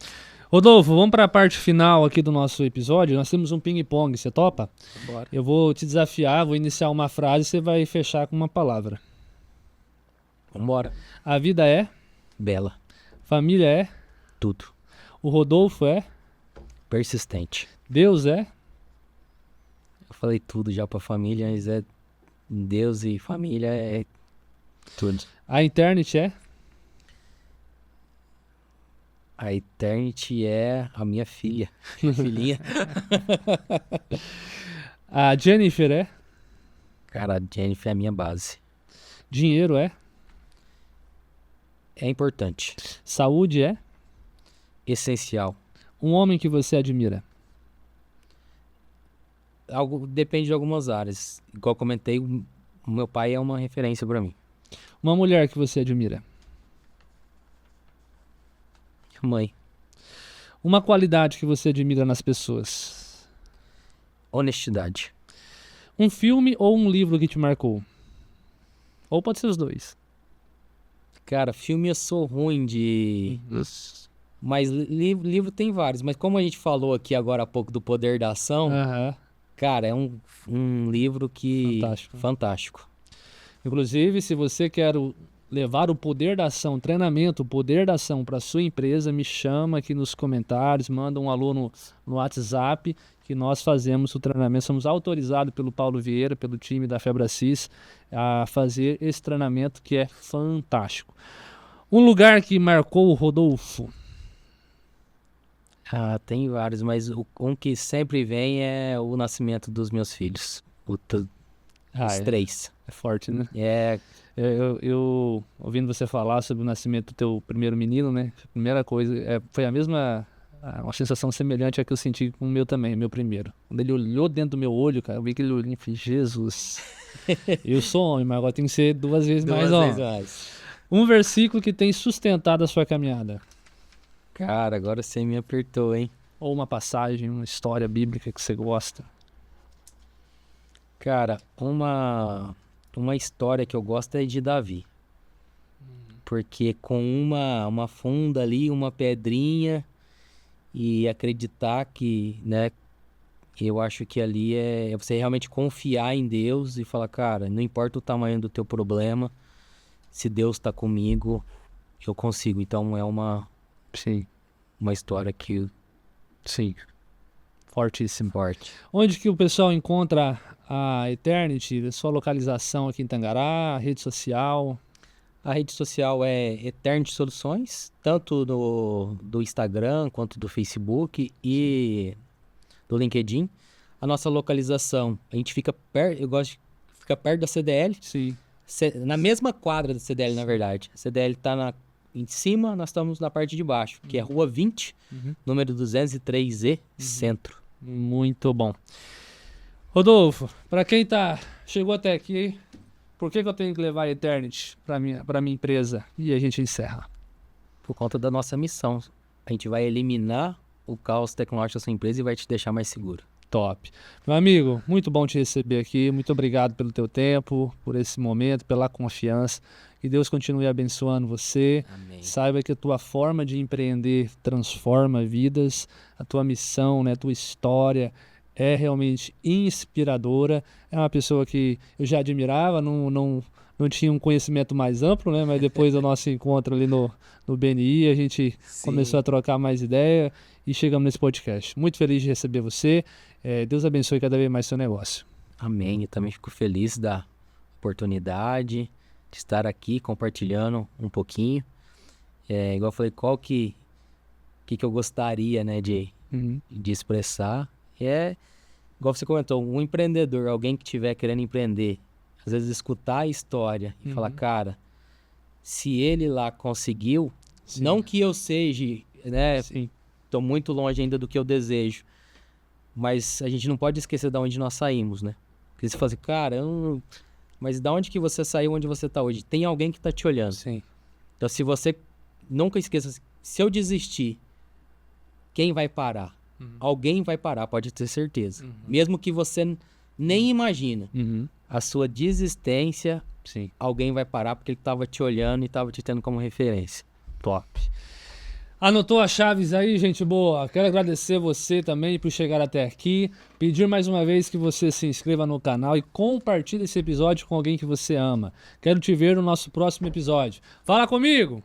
Speaker 1: Rodolfo, vamos para a parte final aqui do nosso episódio. Nós temos um ping-pong, você topa?
Speaker 3: Bora.
Speaker 1: Eu vou te desafiar, vou iniciar uma frase e você vai fechar com uma palavra.
Speaker 3: Vambora.
Speaker 1: A vida é?
Speaker 3: Bela.
Speaker 1: Família é?
Speaker 3: Tudo.
Speaker 1: O Rodolfo é?
Speaker 3: Persistente.
Speaker 1: Deus é?
Speaker 3: Eu falei tudo já pra família, mas Deus e família é tudo.
Speaker 1: A Eternity é?
Speaker 3: A Eternity é a minha filha. Filhinha.
Speaker 1: A Jennifer é?
Speaker 3: Cara, a Jennifer é a minha base.
Speaker 1: Dinheiro é?
Speaker 3: É importante.
Speaker 1: Saúde é?
Speaker 3: Essencial.
Speaker 1: Um homem que você admira?
Speaker 3: Depende de algumas áreas. Igual eu comentei, o meu pai é uma referência pra mim.
Speaker 1: Uma mulher que você admira?
Speaker 3: Mãe.
Speaker 1: Uma qualidade que você admira nas pessoas?
Speaker 3: Honestidade.
Speaker 1: Um filme ou um livro que te marcou? Ou pode ser os dois.
Speaker 3: Cara, filme eu sou ruim de... Mas livro tem vários. Mas como a gente falou aqui agora há pouco do Poder da Ação, cara, é um livro que... Fantástico.
Speaker 1: Inclusive, se você quer levar o Poder da Ação, treinamento, o Poder da Ação para sua empresa, me chama aqui nos comentários, manda um alô no WhatsApp, que nós fazemos o treinamento. Somos autorizados pelo Paulo Vieira, pelo time da Febracis, a fazer esse treinamento que é fantástico. Um lugar que marcou o Rodolfo?
Speaker 3: Tem vários, mas um que sempre vem é o nascimento dos meus filhos. Os três.
Speaker 1: É forte, né?
Speaker 3: É.
Speaker 1: Eu ouvindo você falar sobre o nascimento do teu primeiro menino, né? A primeira coisa, foi a mesma, uma sensação semelhante à que eu senti com o meu também, meu primeiro. Quando ele olhou dentro do meu olho, cara, eu vi aquele olhinho e falei, Jesus, eu sou homem, mas agora tem que ser duas vezes mais homem. Um versículo que tem sustentado a sua caminhada.
Speaker 3: Cara, agora você me apertou, hein?
Speaker 1: Ou uma passagem, uma história bíblica que você gosta?
Speaker 2: Cara, uma história que eu gosto é de Davi. Porque com uma funda ali, uma pedrinha, e acreditar que, né, eu acho que ali é você realmente confiar em Deus e falar, cara, não importa o tamanho do teu problema, se Deus tá comigo, eu consigo. Então é
Speaker 1: Sim,
Speaker 2: uma história que
Speaker 1: sim. Fortíssimo.
Speaker 2: forte.
Speaker 1: Onde que o pessoal encontra a Eternity? Sua localização aqui em Tangará, rede social?
Speaker 2: A rede social é Eternity Soluções, tanto do Instagram quanto do Facebook e do LinkedIn. A nossa localização, a gente fica perto, eu gosto de ficar perto da CDL,
Speaker 1: Sim.
Speaker 2: na mesma quadra da CDL, na verdade. A CDL está em cima, nós estamos na parte de baixo, que é Rua 20, número 203E, Centro.
Speaker 1: Muito bom. Rodolfo, para quem chegou até aqui, por que eu tenho que levar a Eternity para minha empresa? E a gente encerra.
Speaker 2: Por conta da nossa missão. A gente vai eliminar o caos tecnológico da sua empresa e vai te deixar mais seguro.
Speaker 1: Top. Meu amigo, muito bom te receber aqui. Muito obrigado pelo teu tempo, por esse momento, pela confiança. Que Deus continue abençoando você.
Speaker 2: Amém.
Speaker 1: Saiba que a tua forma de empreender transforma vidas. A tua missão, né, a tua história é realmente inspiradora. É uma pessoa que eu já admirava, não tinha um conhecimento mais amplo, né? Mas depois do nosso encontro ali no BNI, a gente começou a trocar mais ideia e chegamos nesse podcast. Muito feliz de receber você. Deus abençoe cada vez mais seu negócio.
Speaker 2: Amém. Eu também fico feliz da oportunidade de estar aqui compartilhando um pouquinho. Igual eu falei, qual que eu gostaria, né, de expressar. Igual você comentou, um empreendedor, alguém que estiver querendo empreender, às vezes escutar a história e falar, cara, se ele lá conseguiu, não que eu seja, né, tô muito longe ainda do que eu desejo, mas a gente não pode esquecer de onde nós saímos, né? Porque você fala assim, cara, mas de onde que você saiu, onde você tá hoje? Tem alguém que tá te olhando.
Speaker 1: Sim.
Speaker 2: Então, se você nunca esqueça, se eu desistir, quem vai parar? Alguém vai parar, pode ter certeza. Mesmo que você nem imagina. A sua desistência, alguém vai parar porque ele estava te olhando e estava te tendo como referência.
Speaker 1: Top. Anotou as chaves aí, gente boa? Quero agradecer você também por chegar até aqui. Pedir mais uma vez que você se inscreva no canal e compartilhe esse episódio com alguém que você ama. Quero te ver no nosso próximo episódio. Fala comigo!